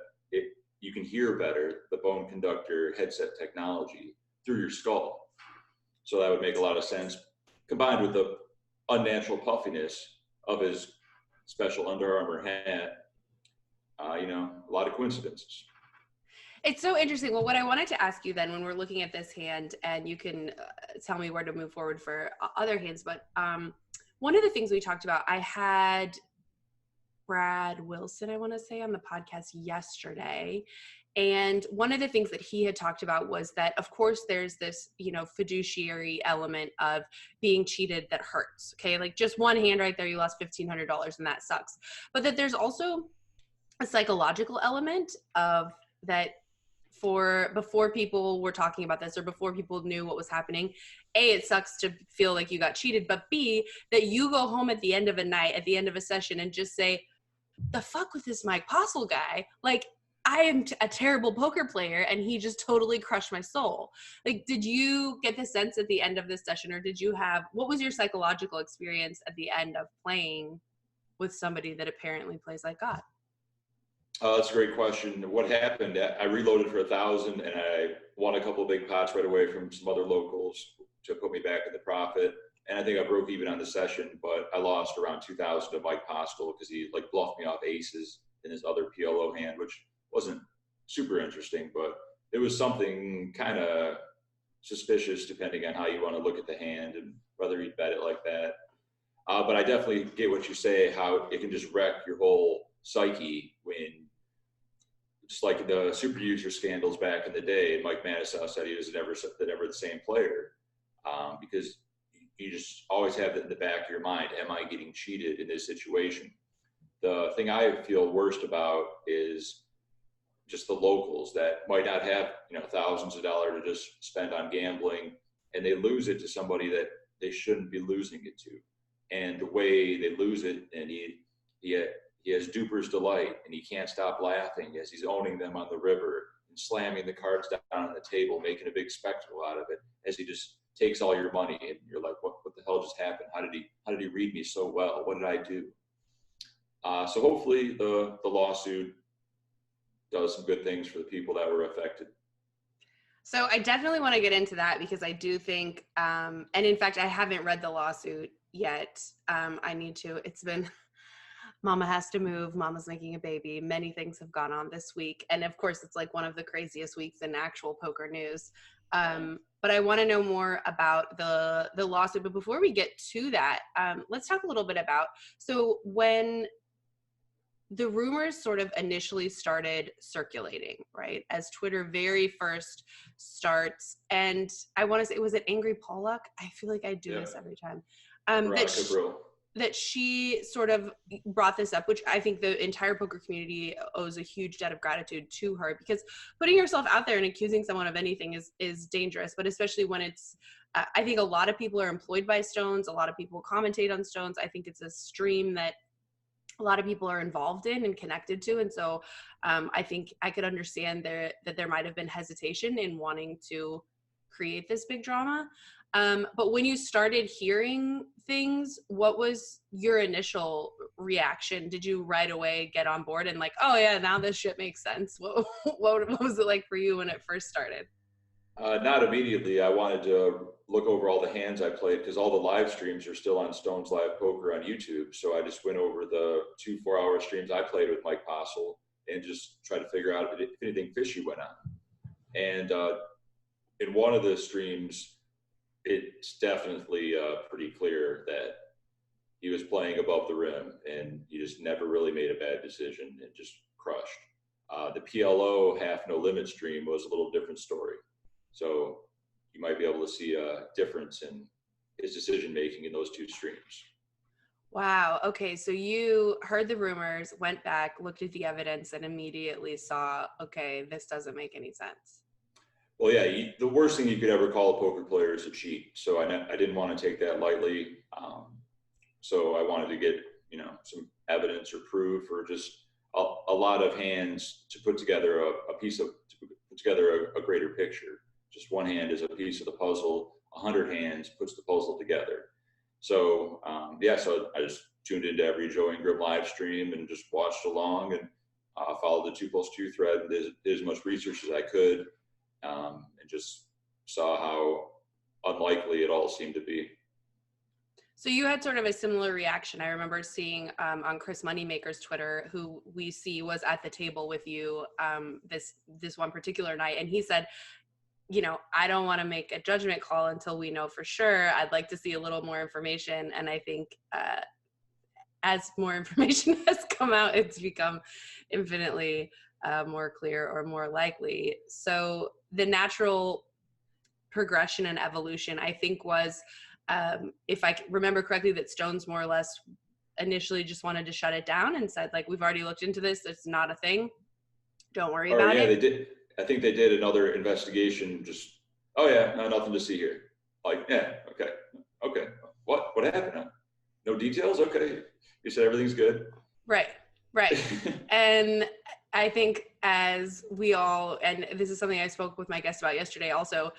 you can hear better the bone conductor headset technology through your skull. So that would make a lot of sense, combined with the unnatural puffiness of his special Under Armour hat. A lot of coincidences. It's so interesting. Well, what I wanted to ask you then, when we're looking at this hand, and you can tell me where to move forward for other hands, but one of the things we talked about, I had Brad Wilson, I want to say, on the podcast yesterday. And one of the things that he had talked about was that, of course, there's this, fiduciary element of being cheated that hurts. Okay. Just one hand right there, you lost $1,500 and that sucks. But that there's also a psychological element of that before people were talking about this or before people knew what was happening, A, it sucks to feel like you got cheated, but B, that you go home at the end of a night, at the end of a session and just say, the fuck with this Mike Postle guy. I am a terrible poker player and he just totally crushed my soul. Did you get the sense at the end of this session, or what was your psychological experience at the end of playing with somebody that apparently plays like God? That's a great question. What happened, I reloaded for 1,000 and I won a couple of big pots right away from some other locals to put me back in the profit. And I think I broke even on the session, but I lost around 2,000 to Mike Postle because he bluffed me off aces in his other PLO hand, which wasn't super interesting, but it was something kind of suspicious depending on how you want to look at the hand and whether you'd bet it like that. But I definitely get what you say, how it can just wreck your whole psyche when just like the super user scandals back in the day, Mike Postle said he was never the same player, because you just always have it in the back of your mind, am I getting cheated in this situation? The thing I feel worst about is just the locals that might not have, thousands of dollars to just spend on gambling, and they lose it to somebody that they shouldn't be losing it to. And the way they lose it, and he has duper's delight, and he can't stop laughing as he's owning them on the river and slamming the cards down on the table, making a big spectacle out of it as he just takes all your money. And you're like, what the hell just happened? How did he read me so well? What did I do? So hopefully the lawsuit does some good things for the people that were affected. So I definitely want to get into that, because I do think, and in fact, I haven't read the lawsuit yet. I need to. It's been, Mama has to move, Mama's making a baby, many things have gone on this week. And of course, it's like one of the craziest weeks in actual poker news. But I want to know more about the lawsuit. But before we get to that, let's talk a little bit about, so when the rumors sort of initially started circulating, right, as Twitter very first starts, and I want to say, was it Angry Pollock? I feel like I do this every time. Veronica Brill. That she sort of brought this up, which I think the entire poker community owes a huge debt of gratitude to her, because putting yourself out there and accusing someone of anything is dangerous, but especially when it's, I think a lot of people are employed by Stones, a lot of people commentate on Stones. I think it's a stream that a lot of people are involved in and connected to. And so I think I could understand that there might have been hesitation in wanting to create this big drama. But when you started hearing things, what was your initial reaction? Did you right away get on board and like, oh yeah, now this shit makes sense? What was it like for you when it first started? Not immediately. I wanted to look over all the hands I played, because all the live streams are still on Stone's Live Poker on YouTube. So I just went over the 2 4-hour streams I played with Mike Postle and just tried to figure out if anything fishy went on. And in one of the streams, it's definitely pretty clear that he was playing above the rim, and he just never really made a bad decision and just crushed. The PLO half no limit stream was a little different story. So you might be able to see a difference in his decision making in those 2 streams. Wow. Okay. So you heard the rumors, went back, looked at the evidence, and immediately saw, okay, this doesn't make any sense. Well, yeah, the worst thing you could ever call a poker player is a cheat. So I didn't want to take that lightly. So I wanted to get, some evidence or proof, or just a lot of hands to put together a greater picture. Just one hand is a piece of the puzzle. 100 hands puts the puzzle together. So so I just tuned into every Joe Ingram live stream and just watched along, and followed the 2+2 thread, and did as much research as I could, and just saw how unlikely it all seemed to be. So you had sort of a similar reaction. I remember seeing on Chris Moneymaker's Twitter, who we see was at the table with you this one particular night, and he said, I don't want to make a judgment call until we know for sure. I'd like to see a little more information. And I think as more information has come out, it's become infinitely more clear or more likely. So the natural progression and evolution, I think, was, if I remember correctly, that Stones more or less initially just wanted to shut it down and said, like, we've already looked into this. It's not a thing. Don't worry about it. Yeah, they did. I think they did another investigation. Just, nothing to see here. Like, yeah, okay. What happened? No details? Okay. You said everything's good. Right. And I think as we all, and this is something I spoke with my guest about yesterday also,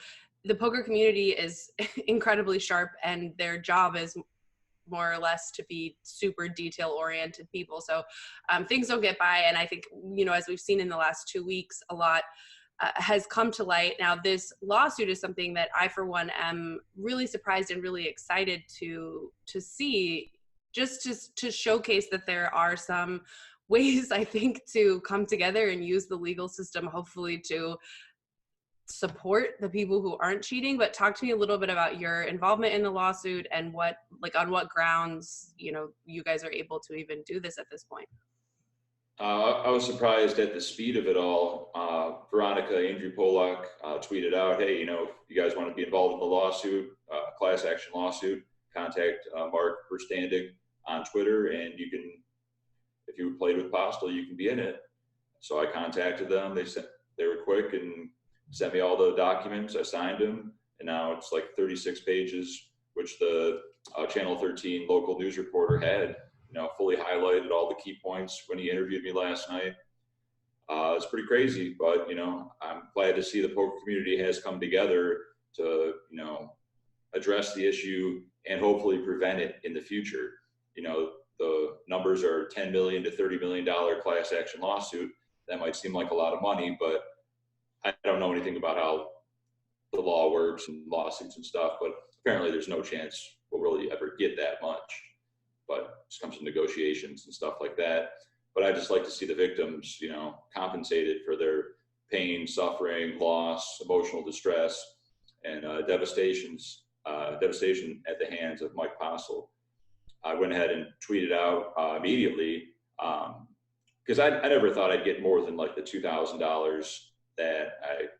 the poker community is incredibly sharp, and their job is more or less to be super detail oriented people. So things don't get by. And I think, as we've seen in the last 2 weeks, a lot has come to light. Now, this lawsuit is something that I, for one, am really surprised and really excited to see, just to showcase that there are some ways, I think, to come together and use the legal system, hopefully to support the people who aren't cheating. But talk to me a little bit about your involvement in the lawsuit and on what grounds, you guys are able to even do this at this point. I was surprised at the speed of it all. Veronica Brill tweeted out, hey, if you guys want to be involved in the lawsuit, class action lawsuit, contact Mark Verstandig on Twitter, and you can, if you played with Postle, you can be in it. So I contacted them. They were quick and sent me all the documents. I signed them, and now it's like 36 pages, which the Channel 13 local news reporter had, fully highlighted all the key points when he interviewed me last night. It's pretty crazy, but, I'm glad to see the poker community has come together to, address the issue and hopefully prevent it in the future. The numbers are $10 million to $30 million class action lawsuit. That might seem like a lot of money, but I don't know anything about how the law works and lawsuits and stuff, but apparently there's no chance we'll really ever get that much. But it just comes to negotiations and stuff like that. But I just like to see the victims, compensated for their pain, suffering, loss, emotional distress, and devastation at the hands of Mike Postle. I went ahead and tweeted out immediately because I never thought I'd get more than like the $2,000 that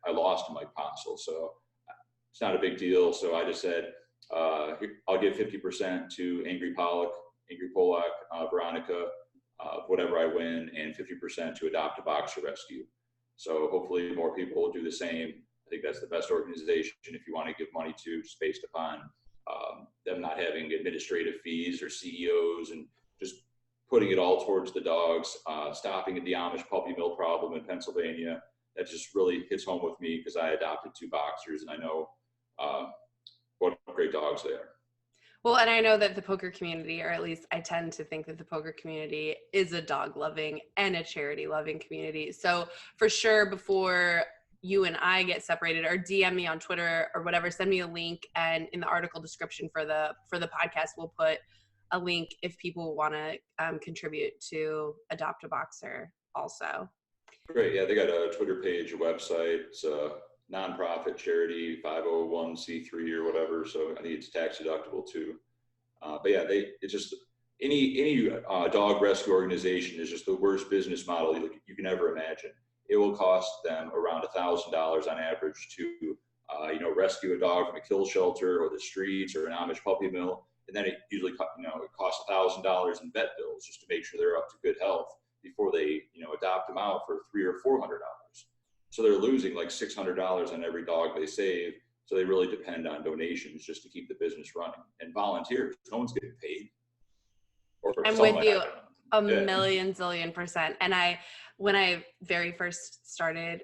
I lost to Mike Postle. So it's not a big deal. So I just said, I'll give 50% to Angry Pollock, Veronica, whatever I win, and 50% to Adopt a Boxer Rescue. So hopefully more people will do the same. I think that's the best organization if you want to give money to, just based upon them not having administrative fees or CEOs, and just putting it all towards the dogs, stopping the Amish puppy mill problem in Pennsylvania. That just really hits home with me because I adopted 2 boxers, and I know what great dogs they are. Well, and I know that the poker community, or at least I tend to think that the poker community is a dog-loving and a charity-loving community. So for sure, before you and I get separated, or DM me on Twitter or whatever, send me a link, and in the article description for the podcast, we'll put a link if people want to contribute to Adopt a Boxer also. Great. Yeah, they got a Twitter page, a website. It's a nonprofit charity, 501c3 or whatever. So I think it's tax deductible too. But yeah, it's just any dog rescue organization is just the worst business model you can ever imagine. It will cost them around $1,000 on average to rescue a dog from a kill shelter or the streets or an Amish puppy mill, and then it usually it costs $1,000 in vet bills just to make sure they're up to good health before they adopt them out for $300 or $400. So they're losing like $600 on every dog they save. So they really depend on donations just to keep the business running, and volunteers. No one's getting paid. I'm with you a million zillion %. And when I very first started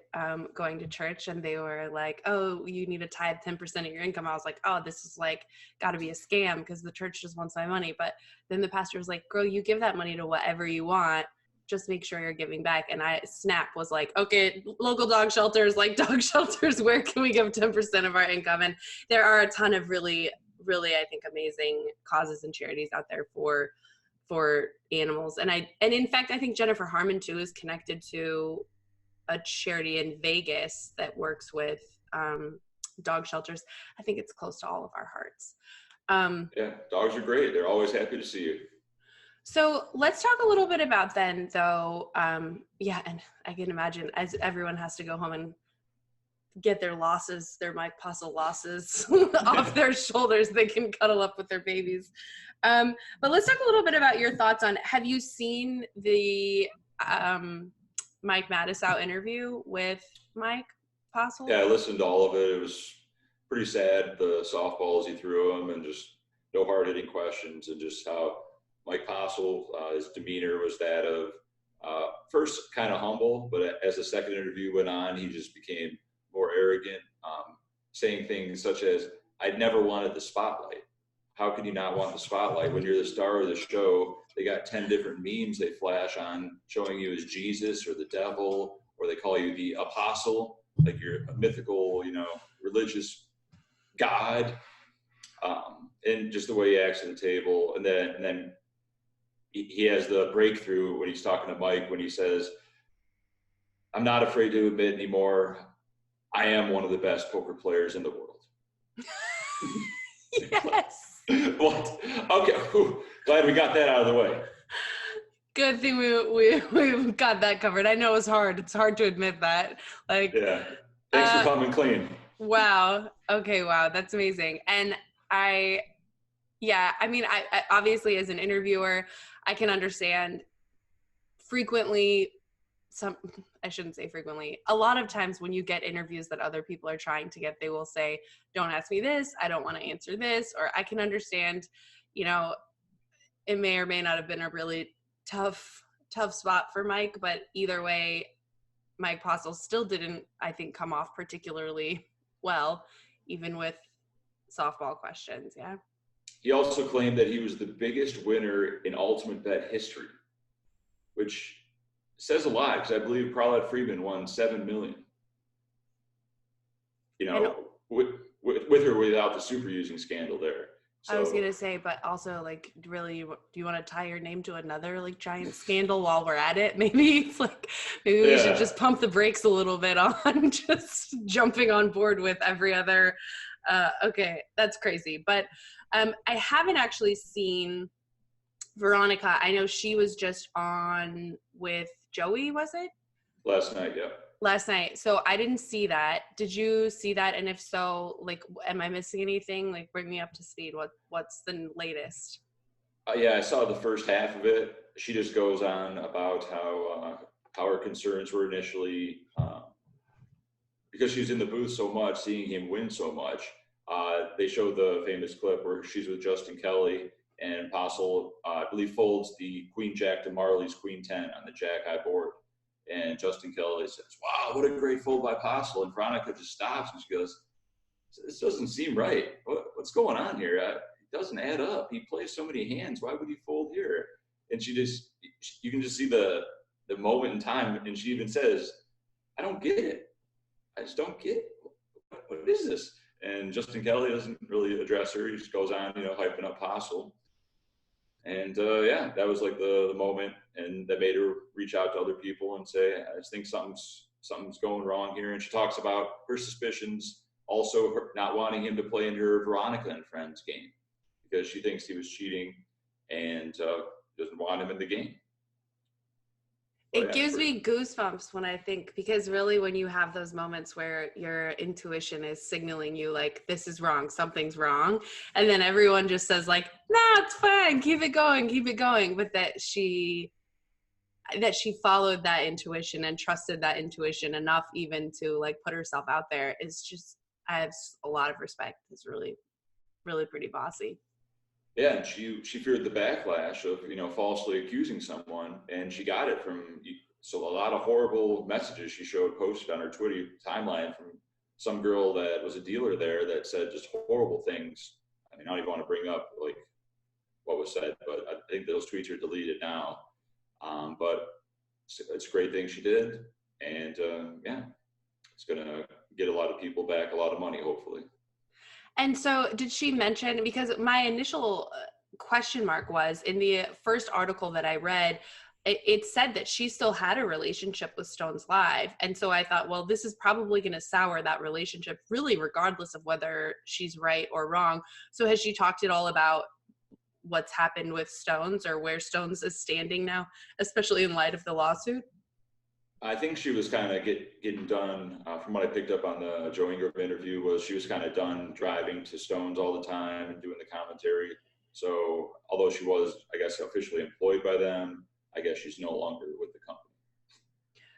going to church, and they were like, oh, you need to tithe 10% of your income, I was like, oh, this is like got to be a scam because the church just wants my money. But then the pastor was like, girl, you give that money to whatever you want. Just make sure you're giving back. And Snap was like, okay, local dog shelters, where can we give 10% of our income? And there are a ton of really, really, I think, amazing causes and charities out there for animals. And in fact, I think Jennifer Harmon too is connected to a charity in Vegas that works with dog shelters. I think it's close to all of our hearts. Yeah, dogs are great. They're always happy to see you. So let's talk a little bit about then, though. And I can imagine as everyone has to go home and get their Mike Postle losses off their shoulders, they can cuddle up with their babies. But let's talk a little bit about your thoughts on, have you seen the Mike Madisau interview with Mike Postle? Yeah, I listened to all of it. It was pretty sad, the softballs he threw him, and just no hard-hitting questions, and just how Mike Postle, his demeanor was that of first kind of humble, but as the second interview went on, he just became more arrogant, saying things such as, I'd never wanted the spotlight. How can you not want the spotlight when you're the star of the show? They got 10 different memes they flash on showing you as Jesus or the devil, or they call you the apostle, like you're a mythical, religious God. And just the way he acts at the table. And then he has the breakthrough when he's talking to Mike, when he says, I'm not afraid to admit anymore, I am one of the best poker players in the world. Yes. What? Okay. Glad we got that out of the way. Good thing we got that covered. I know it's hard. It's hard to admit that. Like, Yeah. Thanks for coming clean. Wow. Okay. Wow. That's amazing. And I mean, I obviously as an interviewer, I can understand frequently I shouldn't say frequently. A lot of times when you get interviews that other people are trying to get, they will say, don't ask me this. I don't want to answer this. Or I can understand, it may or may not have been a really tough spot for Mike, but either way, Mike Postle still didn't, I think, come off particularly well, even with softball questions. Yeah. He also claimed that he was the biggest winner in ultimate bet history, which says a lot because I believe Carlette Freeman won $7 million. With or without the super using scandal there. So, I was gonna say, but also, like, really, do you want to tie your name to another like giant scandal while we're at it? Maybe it's like, we should just pump the brakes a little bit on just jumping on board with every other. Okay, that's crazy. But I haven't actually seen Veronica. I know she was just on with Joey, was it? Last night, yeah. Last night. So I didn't see that. Did you see that? And if so, like, am I missing anything? Like, bring me up to speed. What's the latest? Yeah, I saw the first half of it. She just goes on about how her concerns were initially because she was in the booth so much, seeing him win so much. They showed the famous clip where she's with Justin Kelly and Postle, I believe, folds the Queen Jack to Marley's Queen 10 on the Jack high board. And Justin Kelly says, wow, what a great fold by Postle. And Veronica just stops and she goes, this doesn't seem right. What's going on here? It doesn't add up. He plays so many hands. Why would he fold here? And you can just see the moment in time. And she even says, I don't get it. I just don't get it. What is this? And Justin Kelly doesn't really address her. He just goes on, hyping up Postle. And that was like the moment, and that made her reach out to other people and say, I just think something's going wrong here. And she talks about her suspicions, also her not wanting him to play in her Veronica and Friends game because she thinks he was cheating and doesn't want him in the game. It gives me goosebumps when I think, because really when you have those moments where your intuition is signaling you like, this is wrong, something's wrong. And then everyone just says like, nah, it's fine. Keep it going. But that she followed that intuition and trusted that intuition enough even to like put herself out there is just, I have a lot of respect. It's really, really pretty bossy. Yeah, and she feared the backlash of, falsely accusing someone, and she got it so a lot of horrible messages she posted on her Twitter timeline from some girl that was a dealer there that said just horrible things. I mean, I don't even want to bring up like what was said, but I think those tweets are deleted now. But it's a great thing she did, and it's gonna get a lot of people back a lot of money, hopefully. And so did she mention, because my initial question mark was in the first article that I read, it said that she still had a relationship with Stones Live. And so I thought, well, this is probably going to sour that relationship really regardless of whether she's right or wrong. So has she talked at all about what's happened with Stones or where Stones is standing now, especially in light of the lawsuit? I think she was kind of getting done, from what I picked up on the Joe Ingram interview, was she was kind of done driving to Stones all the time and doing the commentary. So although she was, I guess, officially employed by them, I guess she's no longer with the company.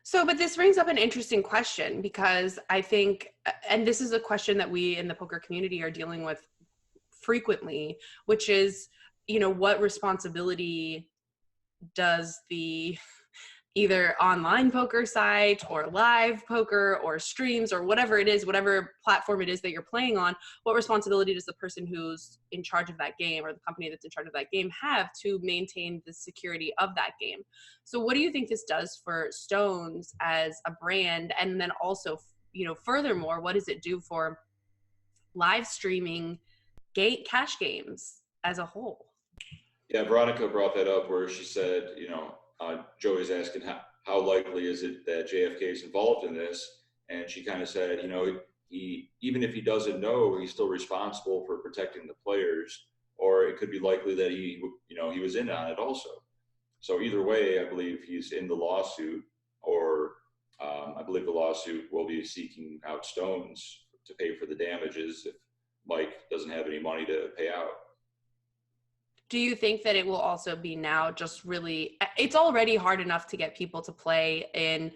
So, but this brings up an interesting question because I think, and this is a question that we in the poker community are dealing with frequently, which is, what responsibility does the either online poker site or live poker or streams or whatever it is, whatever platform it is that you're playing on, what responsibility does the person who's in charge of that game or the company that's in charge of that game have to maintain the security of that game? So what do you think this does for Stones as a brand? And then also, furthermore, what does it do for live streaming cash games as a whole? Yeah, Veronica brought that up where she said, Joey's asking how likely is it that JFK is involved in this, and she kind of said, he even if he doesn't know, he's still responsible for protecting the players, or it could be likely that he was in on it also. So either way, I believe he's in the lawsuit, or I believe the lawsuit will be seeking out Stones to pay for the damages if Mike doesn't have any money to pay out. Do you think that it will also be now just really, it's already hard enough to get people to play in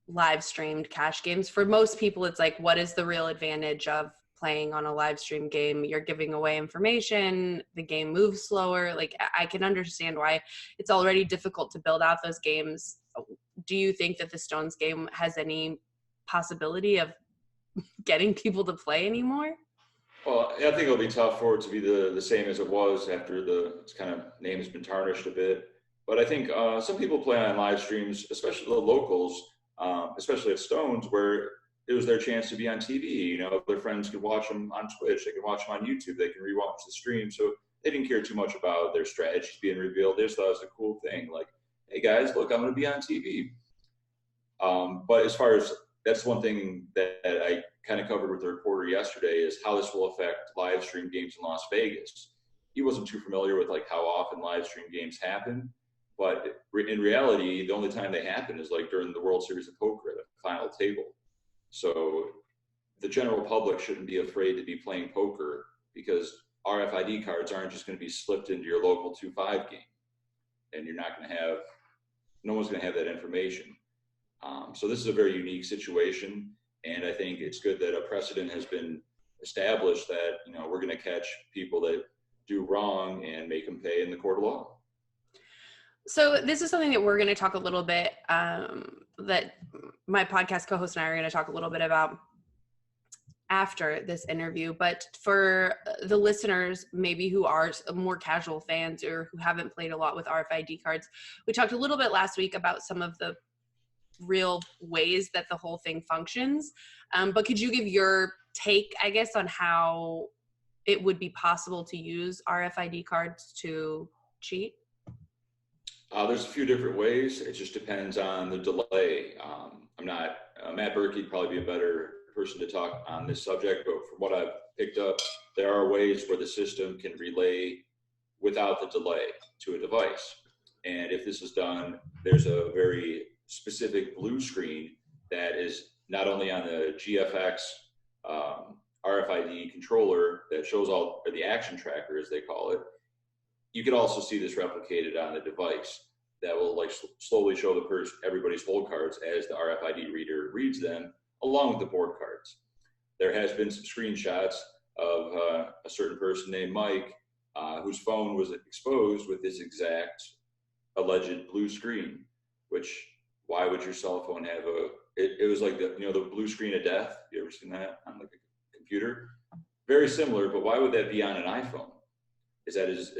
live streamed cash games. For most people, it's like, what is the real advantage of playing on a live stream game? You're giving away information, the game moves slower. Like, I can understand why it's already difficult to build out those games. Do you think that the Stones game has any possibility of getting people to play anymore? Well, I think it'll be tough for it to be the same as it was after its kind of name has been tarnished a bit. But I think some people play on live streams, especially the locals, especially at Stones, where it was their chance to be on TV. You know, their friends could watch them on Twitch, they could watch them on YouTube, they can rewatch the stream. So they didn't care too much about their strategies being revealed. They just thought it was a cool thing. Like, hey guys, look, I'm going to be on TV. But as far as, that's one thing that I kind of covered with the reporter yesterday, is how this will affect live stream games in Las Vegas. He wasn't too familiar with like how often live stream games happen, but in reality, the only time they happen is like during the World Series of Poker at the final table. So the general public shouldn't be afraid to be playing poker, because RFID cards aren't just going to be slipped into your local 2-5 game, and you're not going to have, no one's going to have that information. So this is a very unique situation, and I think it's good that a precedent has been established that, you know, we're going to catch people that do wrong and make them pay in the court of law. So this is something that we're going to talk a little bit, that my podcast co-host and I are going to talk a little bit about after this interview. But for the listeners, maybe who are more casual fans or who haven't played a lot with RFID cards, we talked a little bit last week about some of the real ways that the whole thing functions. But could you give your take, I guess, on how it would be possible to use RFID cards to cheat? There's a few different ways. It just depends on the delay. I'm not, Matt Berkey would probably be a better person to talk on this subject, but from what I've picked up, there are ways where the system can relay without the delay to a device. And if this is done, there's a very specific blue screen that is not only on the GFX RFID controller that shows all, or the action tracker as they call it. You could also see this replicated on the device that will like slowly show the everybody's hole cards as the RFID reader reads them, along with the board cards. There has been some screenshots of a certain person named Mike whose phone was exposed with this exact alleged blue screen, which, why would your cell phone have it was like the, you know, the blue screen of death. You ever seen that on like a computer? Very similar, but why would that be on an iPhone? Is that his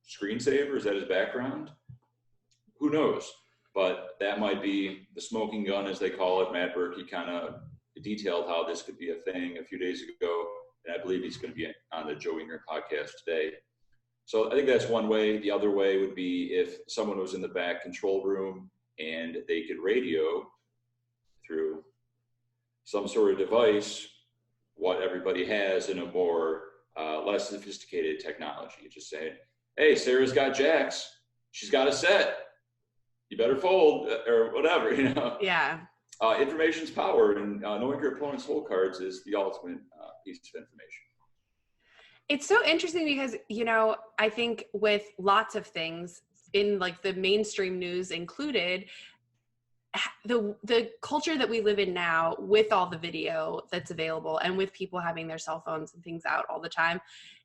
screensaver? Is that his background? Who knows? But that might be the smoking gun, as they call it. Matt Berkey kind of detailed how this could be a thing a few days ago, and I believe he's going to be on the Joe Winger podcast today. So I think that's one way. The other way would be if someone was in the back control room and they could radio through some sort of device what everybody has in a more less sophisticated technology. Just saying, hey, Sarah's got jacks. She's got a set. You better fold, or whatever, you know. Yeah. Information's power, and knowing your opponent's hole cards is the ultimate piece of information. It's so interesting because, you know, I think with lots of things in like the mainstream news included, the culture that we live in now, with all the video that's available and with people having their cell phones and things out all the time,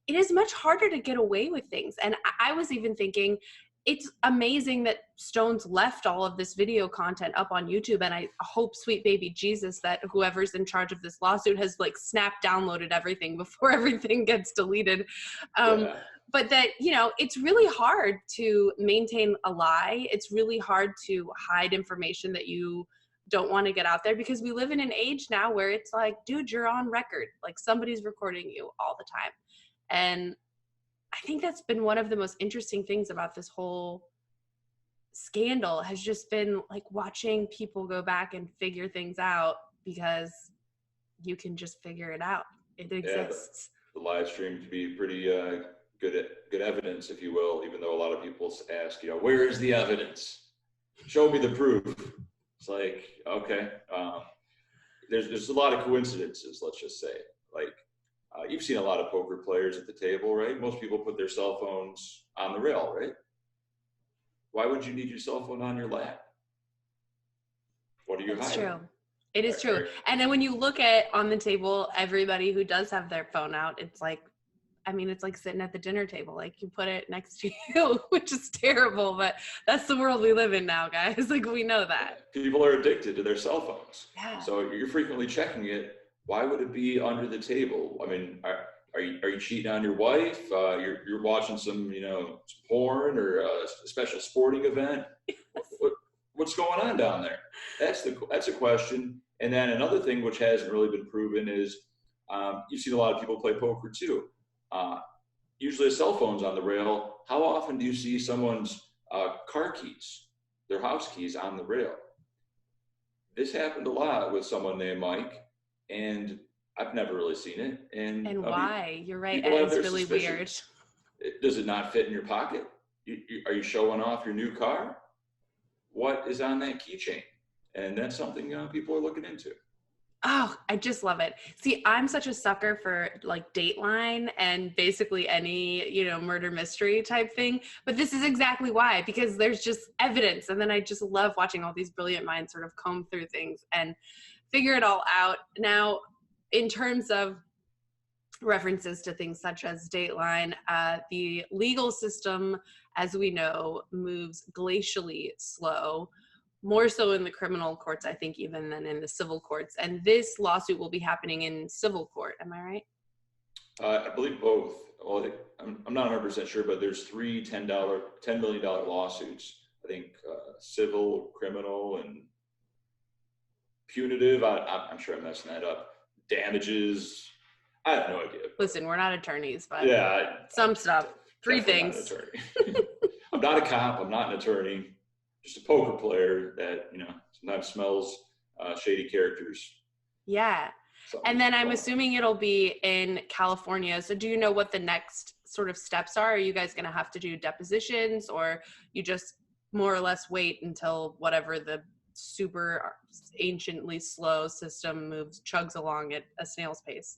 it is much harder to get away with things. And I was even thinking, it's amazing that Stones left all of this video content up on YouTube. And I hope, sweet baby Jesus, that whoever's in charge of this lawsuit has like snap downloaded everything before everything gets deleted. Yeah. But that, you know, it's really hard to maintain a lie. It's really hard to hide information that you don't want to get out there, because we live in an age now where it's like, dude, you're on record. Like, somebody's recording you all the time. And I think that's been one of the most interesting things about this whole scandal, has just been like watching people go back and figure things out, because you can just figure it out. It exists. The live stream can be pretty good evidence, if you will, even though a lot of people ask, where is the evidence? Show me the proof. It's like, okay, there's a lot of coincidences, let's just say. Like, you've seen a lot of poker players at the table, right? Most people put their cell phones on the rail, right? Why would you need your cell phone on your lap? What are you hiding? It's true. It is true. And then when you look at on the table, everybody who does have their phone out, it's like sitting at the dinner table. Like, you put it next to you, which is terrible, but that's the world we live in now, guys. Like, we know that. People are addicted to their cell phones. Yeah. So you're frequently checking it. Why would it be under the table? I mean, are you cheating on your wife? You're watching some, some porn or a special sporting event? What's going on down there? That's a question. And then another thing which hasn't really been proven is you've seen a lot of people play poker too. Usually a cell phone's on the rail. How often do you see someone's car keys, their house keys on the rail? This happened a lot with someone named Mike, and I've never really seen it. And why? You're right. It's really weird. Does it not fit in your pocket? Are you showing off your new car? What is on that keychain? And that's something people are looking into. Oh, I just love it. See, I'm such a sucker for like Dateline and basically any, murder mystery type thing. But this is exactly why, because there's just evidence. And then I just love watching all these brilliant minds sort of comb through things and figure it all out. Now, in terms of references to things such as Dateline, the legal system, as we know, moves glacially slow. More so in the criminal courts, I think, even than in the civil courts. And this lawsuit will be happening in civil court. Am I right? I believe both. Well, I'm not 100% sure, but there's three $10 million lawsuits. I think civil, criminal, and punitive. I'm sure I'm messing that up. Damages. I have no idea. Listen, we're not attorneys, but some stuff. Three things. Not an attorney. I'm not a cop. I'm not an attorney. Just a poker player that, sometimes smells shady characters. Yeah. And then I'm assuming it'll be in California. So do you know what the next sort of steps are? Are you guys going to have to do depositions, or you just more or less wait until whatever the super anciently slow system chugs along at a snail's pace?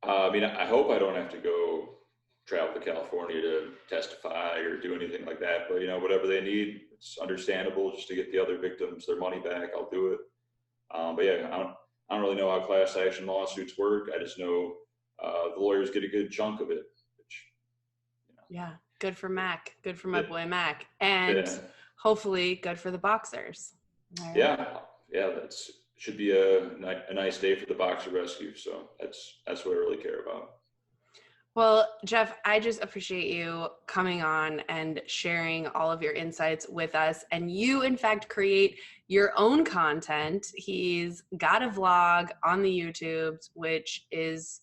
I hope I don't have to go travel to California to testify or do anything like that, but whatever they need, it's understandable just to get the other victims their money back. I'll do it. But yeah, I don't really know how class action lawsuits work. I just know the lawyers get a good chunk of it. Which, Yeah, good for Mac. Good for my boy Mac, and hopefully good for the boxers. Right. Yeah, that's should be a nice day for the boxer rescue. So that's what I really care about. Well, Jeff, I just appreciate you coming on and sharing all of your insights with us. And you, in fact, create your own content. He's got a vlog on the YouTube, which is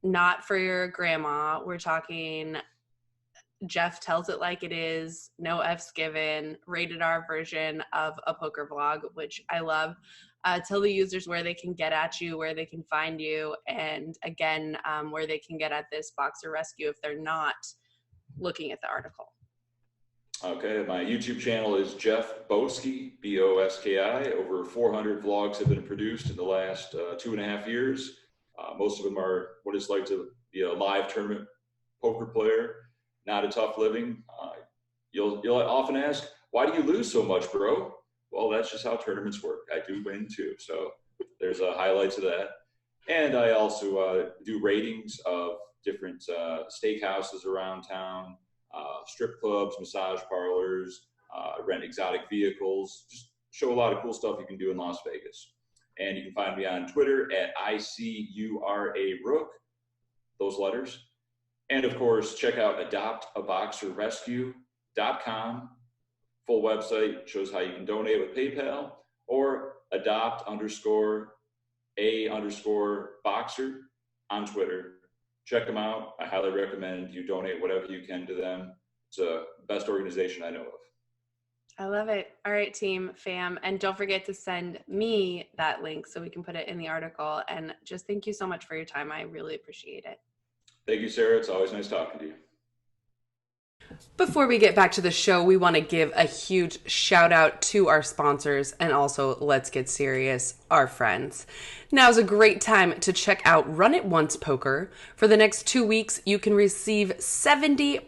not for your grandma. We're talking Jeff tells it like it is, no F's given, rated R version of a poker vlog, which I love. Tell the users where they can get at you, where they can find you, and again, where they can get at this boxer rescue if they're not looking at the article. Okay, my YouTube channel is Jeff Boski, Boski. Over 400 vlogs have been produced in the last 2.5 years. Most of them are what it's like to be a live tournament poker player. Not a tough living. You'll often ask, why do you lose so much, bro? Well, that's just how tournaments work. I do win too. So there's highlights of that. And I also do ratings of different steakhouses around town, strip clubs, massage parlors, rent exotic vehicles, just show a lot of cool stuff you can do in Las Vegas. And you can find me on Twitter at ICURARook, those letters. And of course, check out adoptaboxerrescue.com. Full website shows how you can donate with PayPal, or adopt_a_boxer on Twitter. Check them out. I highly recommend you donate whatever you can to them. It's the best organization I know of. I love it. All right, team, fam. And don't forget to send me that link so we can put it in the article. And just thank you so much for your time. I really appreciate it. Thank you, Sarah. It's always nice talking to you. Before we get back to the show, we want to give a huge shout out to our sponsors and also, let's get serious, our friends. Now's a great time to check out Run It Once Poker. For the next 2 weeks, you can receive 70%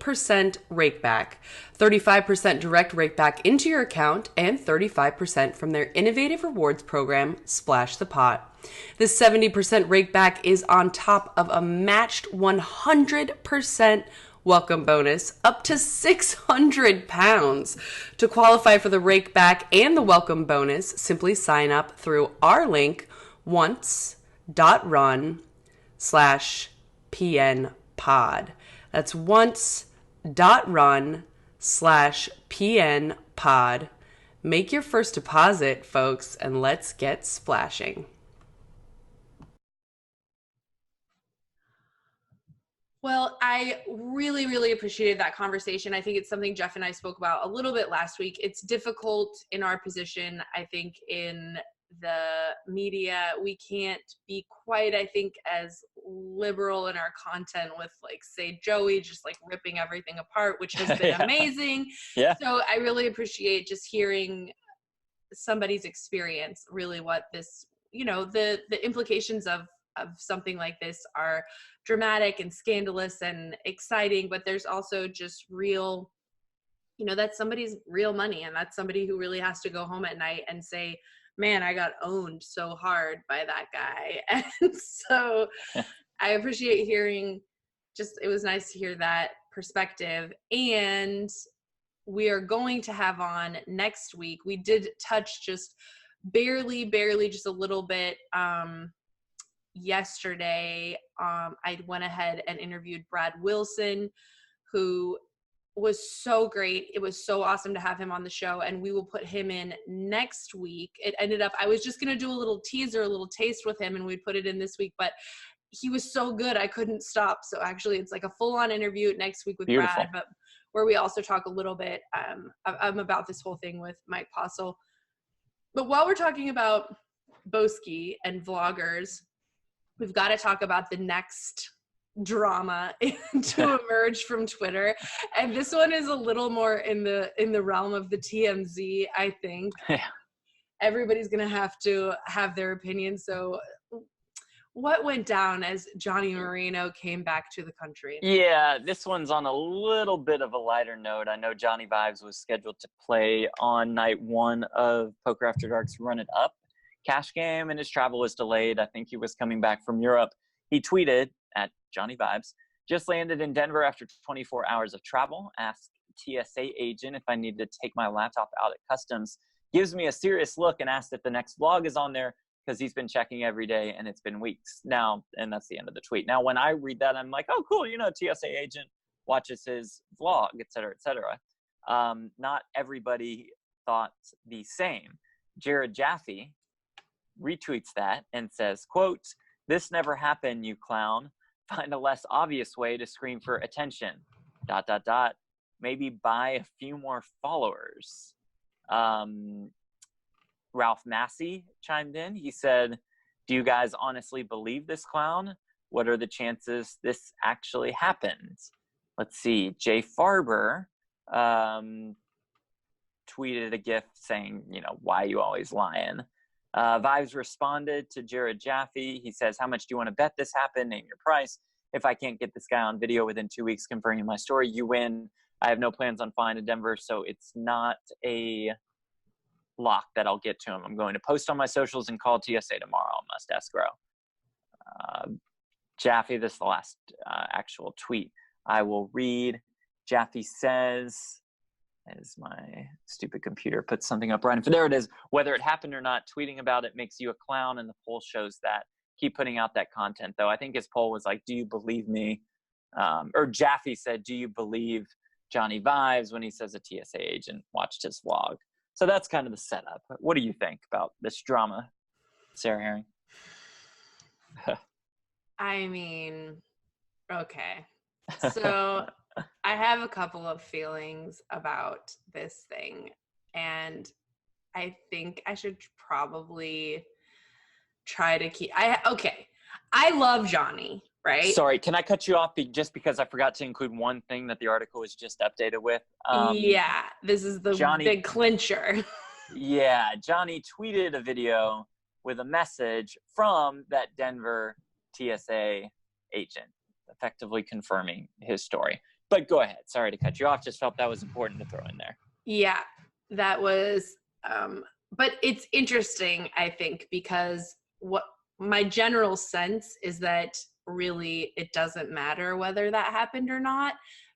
rakeback, 35% direct rakeback into your account, and 35% from their innovative rewards program, Splash the Pot. This 70% rakeback is on top of a matched 100% welcome bonus up to £600. To qualify for the rake back and the welcome bonus, simply sign up through our link, once.run/pnpod. That's once.run/pnpod. Make your first deposit, folks, and let's get splashing. Well, I really, really appreciated that conversation. I think it's something Jeff and I spoke about a little bit last week. It's difficult in our position. I think in the media, we can't be quite, I think, as liberal in our content with, like, say, Joey just like ripping everything apart, which has been amazing. Yeah. So I really appreciate just hearing somebody's experience, really what this, you know, the implications of something like this are dramatic and scandalous and exciting, but there's also just real, you know, that's somebody's real money, and that's somebody who really has to go home at night and say, man, I got owned so hard by that guy. And so I appreciate hearing, just, it was nice to hear that perspective. And we are going to have on next week, we did touch just barely just a little bit yesterday. I went ahead and interviewed Brad Wilson, who was so great. It was so awesome to have him on the show, and we will put him in next week. It ended up, I was just going to do a little teaser, a little taste with him, and we'd put it in this week, but he was so good, I couldn't stop. So actually it's like a full-on interview next week with Beautiful. Brad, but where we also talk a little bit about this whole thing with Mike Postle. But while we're talking about Boski and vloggers, we've got to talk about the next drama to emerge from Twitter. And this one is a little more in the realm of the TMZ, I think. Yeah. Everybody's going to have their opinion. So what went down as Johnny Marino came back to the country? Yeah, this one's on a little bit of a lighter note. I know Johnny Vibes was scheduled to play on night 1 of Poker After Dark's Run It Up cash game, and his travel was delayed. I think he was coming back from Europe. He tweeted at Johnny Vibes, just landed in Denver after 24 hours of travel. Asked TSA agent if I need to take my laptop out at customs. Gives me a serious look and asked if the next vlog is on there, because he's been checking every day and it's been weeks now. And that's the end of the tweet. Now, when I read that, I'm like, oh, cool. You know, TSA agent watches his vlog, et cetera, et cetera. Not everybody thought the same. Jared Jaffee retweets that and says, quote, "This never happened, you clown. Find a less obvious way to scream for attention. ... Maybe buy a few more followers." Ralph Massey chimed in. He said, "Do you guys honestly believe this clown? What are the chances this actually happened?" Let's see. Jay Farber tweeted a GIF saying, you know, "Why you always lying?" Vibes responded to Jared Jaffee. He says, "How much do you want to bet this happened? Name your price. If I can't get this guy on video within 2 weeks confirming my story, you win. I have no plans on flying to Denver, so it's not a lock that I'll get to him. I'm going to post on my socials and call TSA tomorrow. Must escrow." Jaffee, this is the last actual tweet I will read. Jaffee says, as my stupid computer puts something up right in front. There it is. "Whether it happened or not, tweeting about it makes you a clown, and the poll shows that. Keep putting out that content." Though I think his poll was like, "Do you believe me?" Or Jaffee said, "Do you believe Johnny Vibes?" when he says a TSA agent watched his vlog. So that's kind of the setup. What do you think about this drama, Sarah Herring? I mean, okay. So I have a couple of feelings about this thing, and I think I should probably try to keep, I love Johnny. right? Sorry, can I cut you off just because I forgot to include one thing that the article was just updated with? Yeah, this is the big clincher. Yeah, Johnny tweeted a video with a message from that Denver TSA agent, effectively confirming his story. But go ahead. Sorry to cut you off. Just felt that was important to throw in there. Yeah, that was, but it's interesting, I think, because what my general sense is that really it doesn't matter whether that happened or not,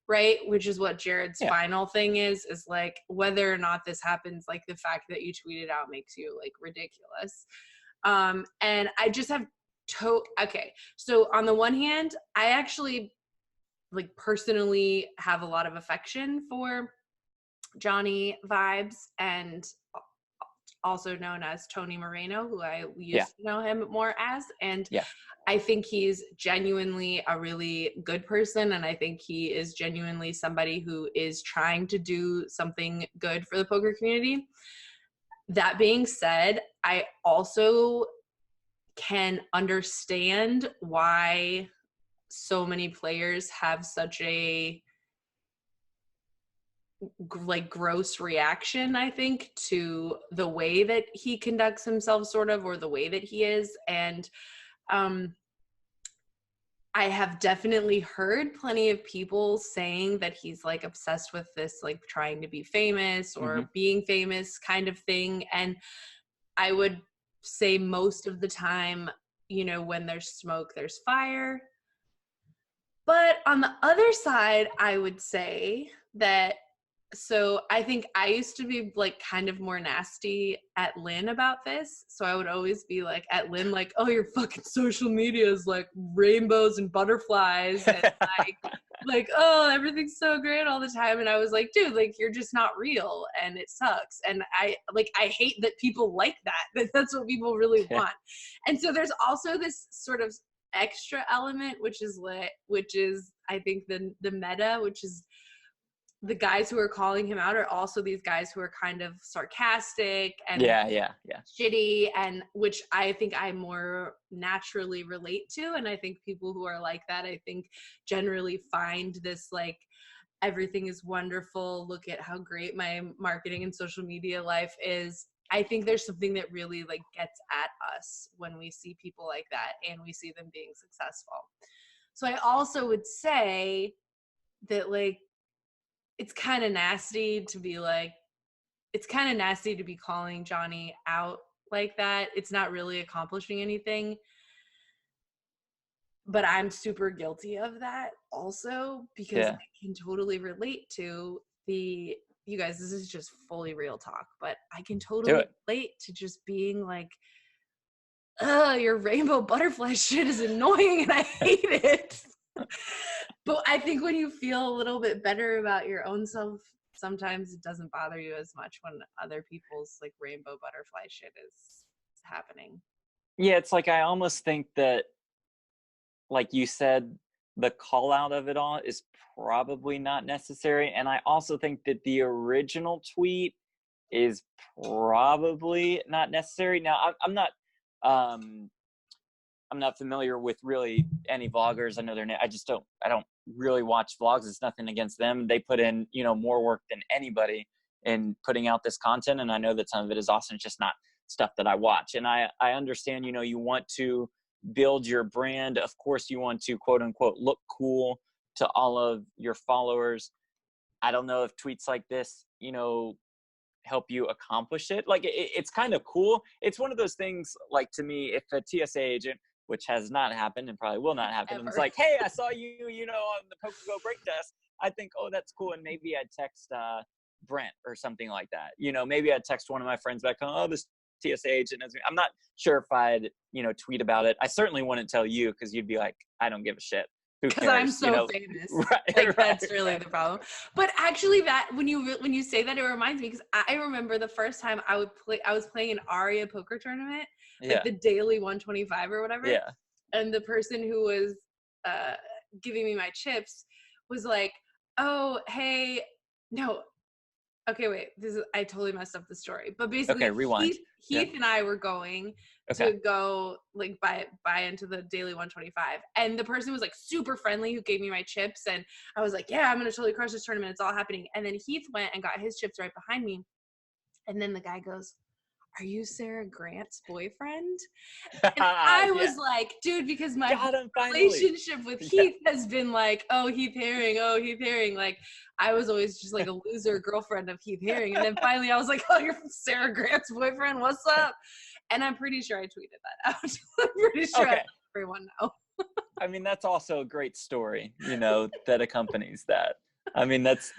right? Which is what Jared's final thing is like whether or not this happens, like the fact that you tweeted out makes you like ridiculous. And I just have okay. So on the one hand, I actually like personally have a lot of affection for Johnny Vibes, and also known as Tony Moreno, who I used to know him more as. And I think he's genuinely a really good person. And I think he is genuinely somebody who is trying to do something good for the poker community. That being said, I also can understand why so many players have such a like gross reaction, I think, to the way that he conducts himself sort of, or the way that he is. And I have definitely heard plenty of people saying that he's like obsessed with this, like trying to be famous or being famous kind of thing. And I would say most of the time, you know, when there's smoke, there's fire. But on the other side, I would say that, so I think I used to be like kind of more nasty at Lynn about this. So I would always be like at Lynn, like, oh, your fucking social media is like rainbows and butterflies and like, oh, everything's so great all the time. And I was like, dude, like, you're just not real and it sucks. And I hate that people like that. That's what people really want. And so there's also this sort of extra element, which is I think the meta, which is the guys who are calling him out are also these guys who are kind of sarcastic and shitty, and which I think I more naturally relate to. And I think people who are like that, I think generally find this like, everything is wonderful, look at how great my marketing and social media life is. I think there's something that really like gets at us when we see people like that and we see them being successful. So I also would say that like, it's kind of nasty to be calling Johnny out like that. It's not really accomplishing anything. But I'm super guilty of that also, because I can totally relate to you guys, this is just fully real talk, but I can totally relate to just being like, your rainbow butterfly shit is annoying and I hate it. But I think when you feel a little bit better about your own self, sometimes it doesn't bother you as much when other people's like rainbow butterfly shit is happening. Yeah, it's like I almost think that, like you said, the call out of it all is probably not necessary. And I also think that the original tweet is probably not necessary. Now, I'm not familiar with really any vloggers. I know their name. I don't really watch vlogs. It's nothing against them. They put in, you know, more work than anybody in putting out this content. And I know that some of it is awesome. It's just not stuff that I watch. And I understand, you know, you want to build your brand. Of course, you want to quote unquote look cool to all of your followers. I don't know if tweets like this, you know, help you accomplish it. Like it's kind of cool. It's one of those things, like, to me, if a TSA agent, which has not happened and probably will not happen, and it's like, hey, I saw you, you know, on the PokerGo break test, I think, oh, that's cool. And maybe I'd text Brent or something like that. You know, maybe I'd text one of my friends back home, oh, this TSA agent is me. I'm not sure if I'd, you know, tweet about it. I certainly wouldn't tell you, because you'd be like, I don't give a shit. Because I'm so famous. Right, that's really the problem. But actually, that when you say that, it reminds me, because I remember the first time I was playing an Aria poker tournament, like the daily 125 or whatever. Yeah. And the person who was giving me my chips was like, oh, hey, no, okay, wait, I totally messed up the story. But basically, Okay, rewind. Heath and I were going to go like buy into the daily 125, and the person was like super friendly who gave me my chips, and I was like, yeah, I'm gonna totally crush this tournament. It's all happening. And then Heath went and got his chips right behind me, and then the guy goes, "Are you Sarah Grant's boyfriend?" And I was like, dude, because my relationship with Heath has been like, oh, Heath Herring. Like, I was always just like a loser girlfriend of Heath Herring. And then finally I was like, oh, you're Sarah Grant's boyfriend? What's up? And I'm pretty sure I tweeted that out. I'm pretty sure I let everyone know. I mean, that's also a great story, you know, that accompanies that. I mean, that's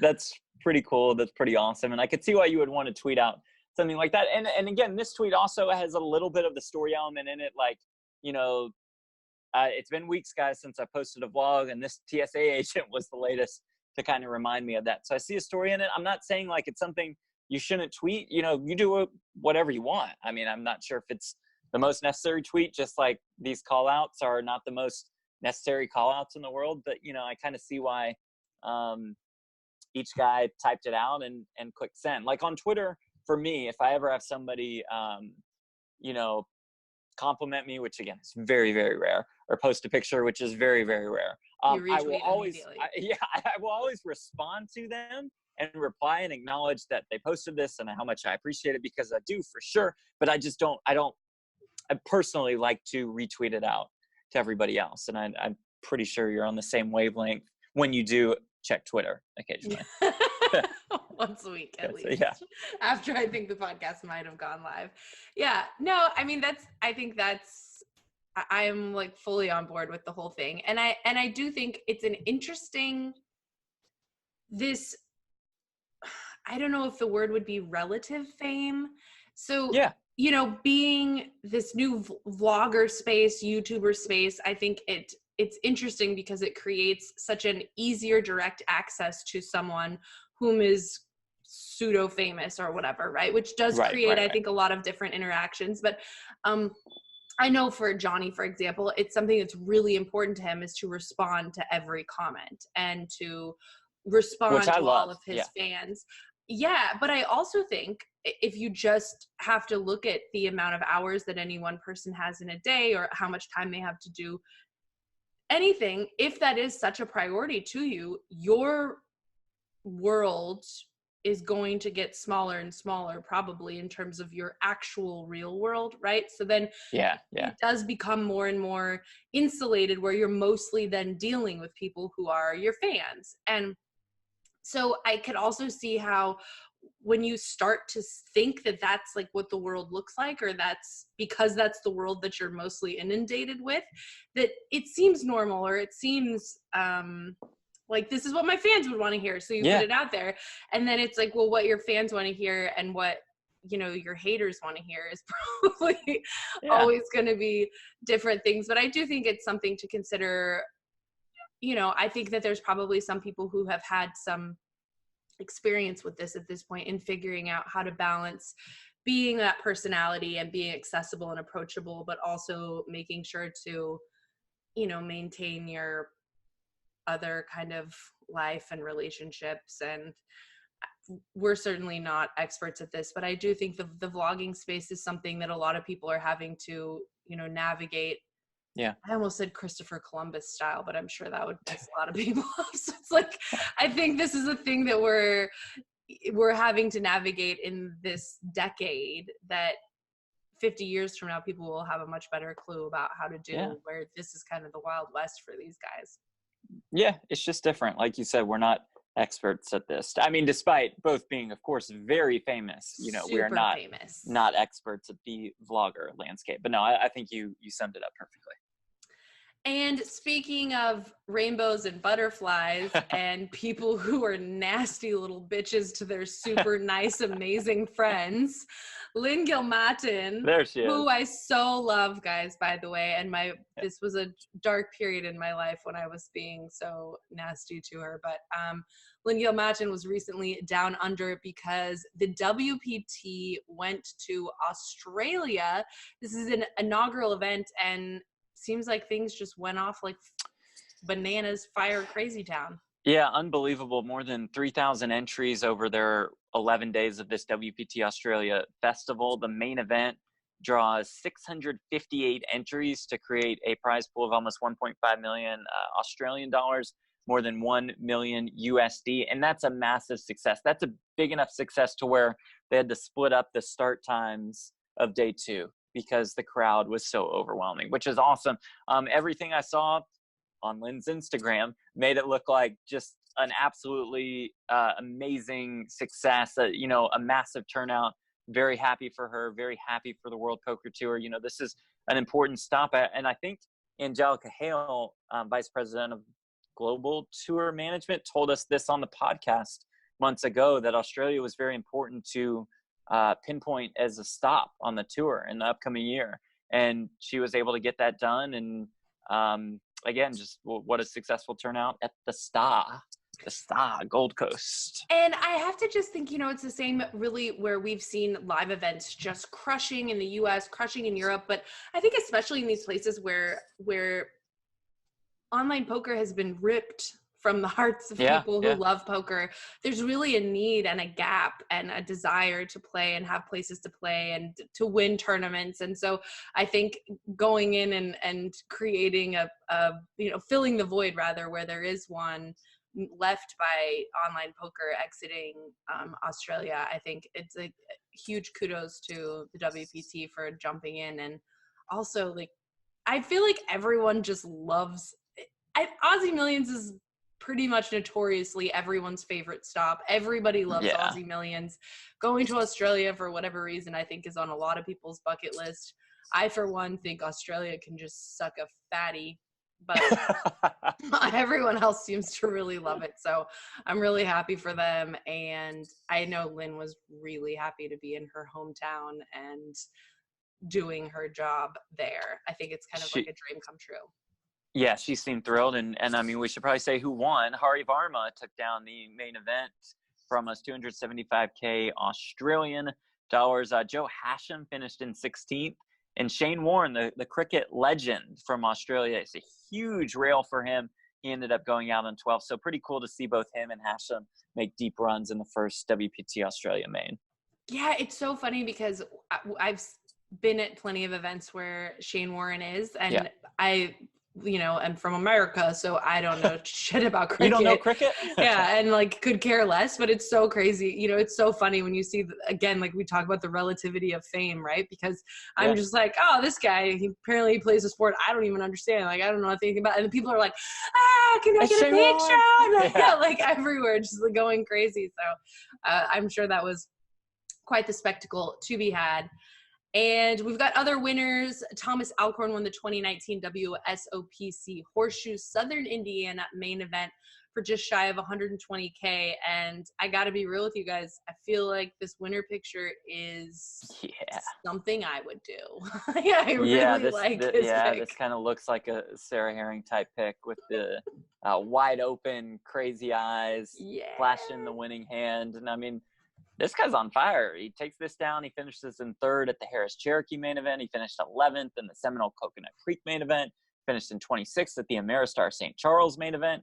pretty cool. That's pretty awesome. And I could see why you would want to tweet out something like that. And again, this tweet also has a little bit of the story element in it. Like, you know, it's been weeks, guys, since I posted a vlog, and this TSA agent was the latest to kind of remind me of that. So I see a story in it. I'm not saying like it's something you shouldn't tweet. You know, you do whatever you want. I mean, I'm not sure if it's the most necessary tweet, just like these call outs are not the most necessary call outs in the world. But, you know, I kind of see why each guy typed it out and clicked send. Like on Twitter, for me, if I ever have somebody, you know, compliment me, which again is very, very rare, or post a picture, which is very, very rare, I will always, I will always respond to them and reply and acknowledge that they posted this and how much I appreciate it, because I do for sure. But I just don't. I personally like to retweet it out to everybody else, and I'm pretty sure you're on the same wavelength when you do check Twitter occasionally. Once a week at least. Yeah. After I think the podcast might have gone live. Yeah. No, I mean, I'm like fully on board with the whole thing. And I do think it's an interesting, I don't know if the word would be relative fame. So, you know, being this new vlogger space, YouTuber space, I think it's interesting because it creates such an easier direct access to someone whom is pseudo famous or whatever, right? Which does create, I think, a lot of different interactions. But I know for Johnny, for example, it's something that's really important to him is to respond to every comment and to respond to all of his fans. Yeah, but I also think if you just have to look at the amount of hours that any one person has in a day or how much time they have to do anything, if that is such a priority to you, your world is going to get smaller and smaller probably in terms of your actual real world, right? So then it does become more and more insulated where you're mostly then dealing with people who are your fans. And so I could also see how when you start to think that that's like what the world looks like, or that's because that's the world that you're mostly inundated with, that it seems normal, or it seems like this is what my fans would want to hear. So you put it out there, and then it's like, well, what your fans want to hear and what, you know, your haters want to hear is probably always going to be different things. But I do think it's something to consider. You know, I think that there's probably some people who have had some experience with this at this point in figuring out how to balance being that personality and being accessible and approachable, but also making sure to, you know, maintain your other kind of life and relationships. And we're certainly not experts at this, but I do think the vlogging space is something that a lot of people are having to, you know, navigate. Yeah. I almost said Christopher Columbus style, but I'm sure that would piss a lot of people off. So it's like, I think this is a thing that we're having to navigate in this decade that 50 years from now, people will have a much better clue about how to do, where this is kind of the Wild West for these guys. Yeah, it's just different. Like you said, we're not experts at this. I mean, despite both being, of course, very famous, you know, we are not experts at the vlogger landscape. But no, I think you summed it up perfectly. And speaking of rainbows and butterflies and people who are nasty little bitches to their super nice, amazing friends, Lynn Gilmartin, there she is, who I so love, guys, by the way. And this was a dark period in my life when I was being so nasty to her. But Lynn Gilmartin was recently down under because the WPT went to Australia. This is an inaugural event, and seems like things just went off like bananas, fire, crazy town. Yeah, unbelievable. More than 3,000 entries over their 11 days of this WPT Australia festival. The main event draws 658 entries to create a prize pool of almost 1.5 million Australian dollars, more than 1 million USD. And that's a massive success. That's a big enough success to where they had to split up the start times of day 2 because the crowd was so overwhelming, which is awesome. Everything I saw on Lynn's Instagram made it look like just an absolutely amazing success, a massive turnout. Very happy for her, very happy for the World Poker Tour. This is an important stop. And I think Angelica Hale, Vice President of Global Tour Management, told us this on the podcast months ago, that Australia was very important to pinpoint as a stop on the tour in the upcoming year. And she was able to get that done. And again, just what a successful turnout at the Star Gold Coast. And I have to just think, it's the same really where we've seen live events just crushing in the US, crushing in Europe, but I think especially in these places where online poker has been ripped from the hearts of people who love poker, there's really a need and a gap and a desire to play and have places to play and to win tournaments. And so I think going in and creating a filling the void rather where there is one left by online poker exiting Australia, I think it's a huge kudos to the WPT for jumping in. And also, like, I feel like everyone just loves Aussie Millions is pretty much notoriously everyone's favorite stop. Everybody loves Aussie Millions. Going to Australia for whatever reason, I think, is on a lot of people's bucket list. I, for one, think Australia can just suck a fatty, but everyone else seems to really love it. So I'm really happy for them. And I know Lynn was really happy to be in her hometown and doing her job there. I think it's kind of like a dream come true. Yeah, she seemed thrilled. And I mean, we should probably say who won. Hari Varma took down the main event from us, 275K Australian dollars. Joe Hasham finished in 16th. And Shane Warne, the cricket legend from Australia, it's a huge rail for him. He ended up going out on 12th. So pretty cool to see both him and Hasham make deep runs in the first WPT Australia main. Yeah, it's so funny because I've been at plenty of events where Shane Warne is, and I'm from America, so I don't know shit about cricket. You don't know cricket? Yeah, and like could care less, but it's so crazy. It's so funny when you see, again, like we talk about the relativity of fame, right? Because I'm just like, oh, this guy, he apparently plays a sport I don't even understand. Like, I don't know anything about it. And people are like, can I get a picture? And like everywhere, just like going crazy. So I'm sure that was quite the spectacle to be had. And we've got other winners. Thomas Alcorn won the 2019 WSOPC Horseshoe Southern Indiana main event for just shy of 120K. And I got to be real with you guys. I feel like this winner picture is something I would do. This kind of looks like a Sarah Herring type pick with the wide open, crazy eyes, flashing the winning hand. And I mean, this guy's on fire. He takes this down. He finishes in 3rd at the Harris Cherokee main event. He finished 11th in the Seminole Coconut Creek main event. Finished in 26th at the Ameristar St. Charles main event.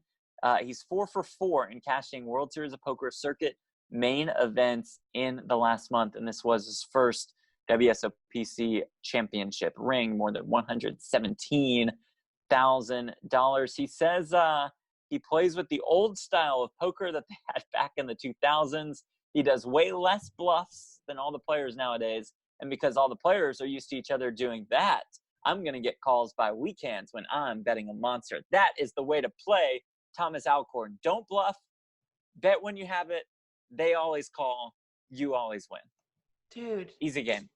He's 4 for 4 in cashing World Series of Poker circuit main events in the last month. And this was his first WSOPC championship ring, more than $117,000. He says he plays with the old style of poker that they had back in the 2000s. He does way less bluffs than all the players nowadays. And because all the players are used to each other doing that, I'm going to get calls by weekends when I'm betting a monster. That is the way to play Thomas Alcorn. Don't bluff. Bet when you have it. They always call. You always win. Dude. Easy game.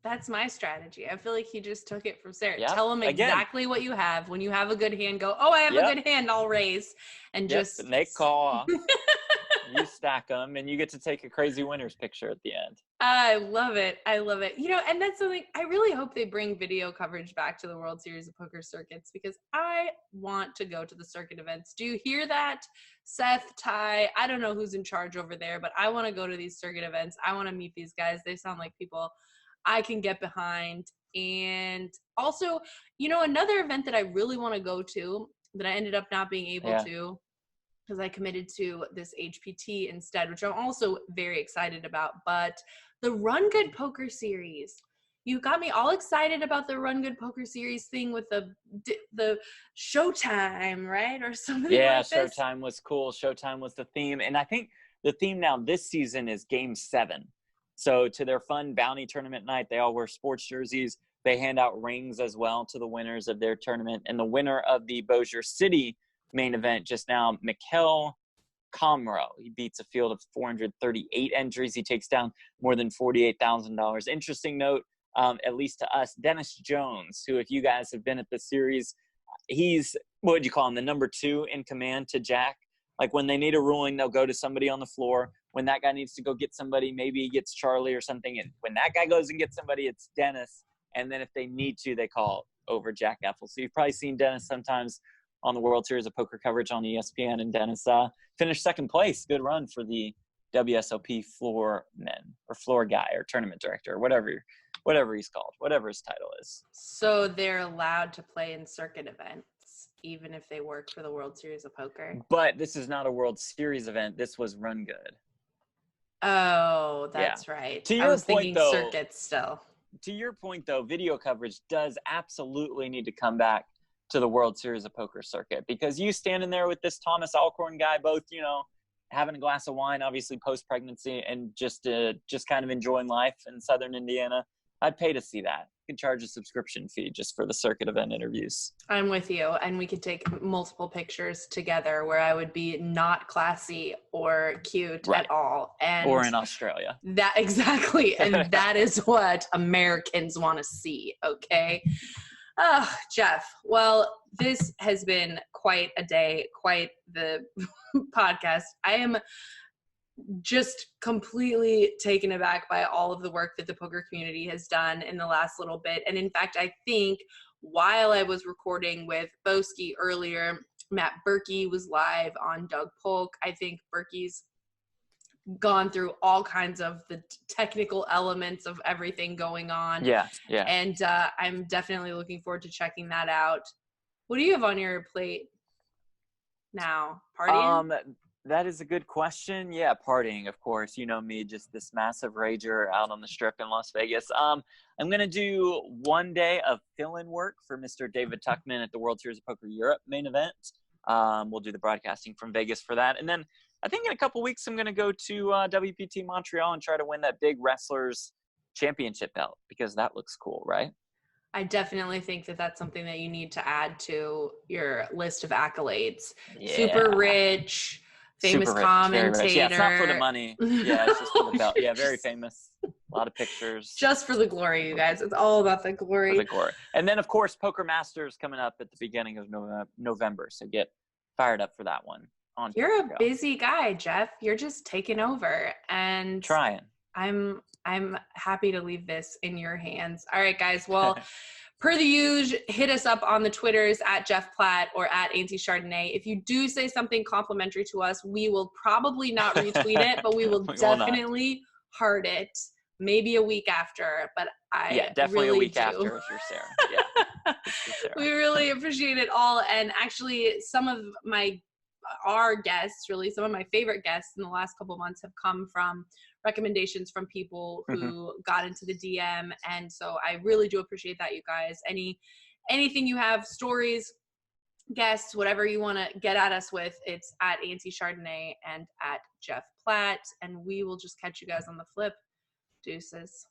That's my strategy. I feel like he just took it from Sarah. Yep. Tell him exactly what you have. When you have a good hand, go, I have a good hand, I'll raise. And just. And they call. You stack them, and you get to take a crazy winner's picture at the end. I love it. And that's something I really hope they bring video coverage back to the World Series of Poker circuits, because I want to go to the circuit events. Do you hear that, Seth, Ty? I don't know who's in charge over there, but I want to go to these circuit events. I want to meet these guys. They sound like people I can get behind. And also, another event that I really want to go to that I ended up not being able to because I committed to this HPT instead, which I'm also very excited about. But the RunGood Poker Series, you got me all excited about the RunGood Poker Series thing with the Showtime, right? Or something like this. Yeah, Showtime was cool. Showtime was the theme. And I think the theme now this season is Game 7. So to their fun bounty tournament night, they all wear sports jerseys. They hand out rings as well to the winners of their tournament. And the winner of the Bossier City main event just now, Mikkel Comro. He beats a field of 438 entries. He takes down more than $48,000. Interesting note, at least to us, Dennis Jones, who, if you guys have been at the series, he's, what would you call him, the number 2 in command to Jack. Like when they need a ruling, they'll go to somebody on the floor. When that guy needs to go get somebody, maybe he gets Charlie or something. And when that guy goes and gets somebody, it's Dennis. And then if they need to, they call over Jack Effel. So you've probably seen Dennis sometimes on the World Series of Poker coverage on ESPN. And Dennis finished second place. Good run for the WSOP floor men or floor guy or tournament director or whatever he's called, whatever his title is. So they're allowed to play in circuit events, even if they work for the World Series of Poker. But this is not a World Series event. This was RunGood. Oh, that's right. To your I was point, thinking though, circuits still. To your point, though, video coverage does absolutely need to come back to the World Series of Poker circuit, because you standing there with this Thomas Alcorn guy, both, having a glass of wine, obviously post-pregnancy, and just kind of enjoying life in Southern Indiana. I'd pay to see that. You could charge a subscription fee just for the circuit event interviews. I'm with you. And we could take multiple pictures together where I would be not classy or cute at all. Or in Australia. That exactly. And that is what Americans want to see. Okay. Oh, Jeff. Well, this has been quite a day, quite the podcast. I am just completely taken aback by all of the work that the poker community has done in the last little bit. And in fact, I think while I was recording with Boski earlier, Matt Berkey was live on Doug Polk. I think Berkey's gone through all kinds of the technical elements of everything going on. Yeah. And I'm definitely looking forward to checking that out. What do you have on your plate now? Partying? That is a good question. Yeah, partying, of course. You know me, just this massive rager out on the strip in Las Vegas. I'm going to do one day of fill-in work for Mr. David Tuckman at the World Series of Poker Europe main event. We'll do the broadcasting from Vegas for that. And then I think in a couple weeks, I'm going to go to WPT Montreal and try to win that big Wrestlers Championship belt, because that looks cool, right? I definitely think that that's something that you need to add to your list of accolades. Yeah. Super rich. Famous commentator. Yeah, it's not for the money. Yeah, it's just for the belt. Yeah, very famous. A lot of pictures. Just for the glory, you guys. It's all about the glory. For the glory. And then, of course, Poker Masters coming up at the beginning of November. So get fired up for that one. You're a busy guy, Jeff. You're just taking over. And trying. I'm happy to leave this in your hands. All right, guys. Well, per the usual, hit us up on the Twitters at Jeff Platt or at Auntie Chardonnay. If you do say something complimentary to us, we will probably not retweet it, but we will definitely heart it. Maybe a week after, but definitely really a week do. after if you're Sarah. Yeah, Sarah. We really appreciate it all, and actually, some of our guests, really some of my favorite guests in the last couple of months have come from recommendations from people who got into the DM. And so I really do appreciate that, you guys. Anything you have, stories, guests, whatever you want to get at us with, it's at Auntie Chardonnay and at Jeff Platt. And we will just catch you guys on the flip. Deuces.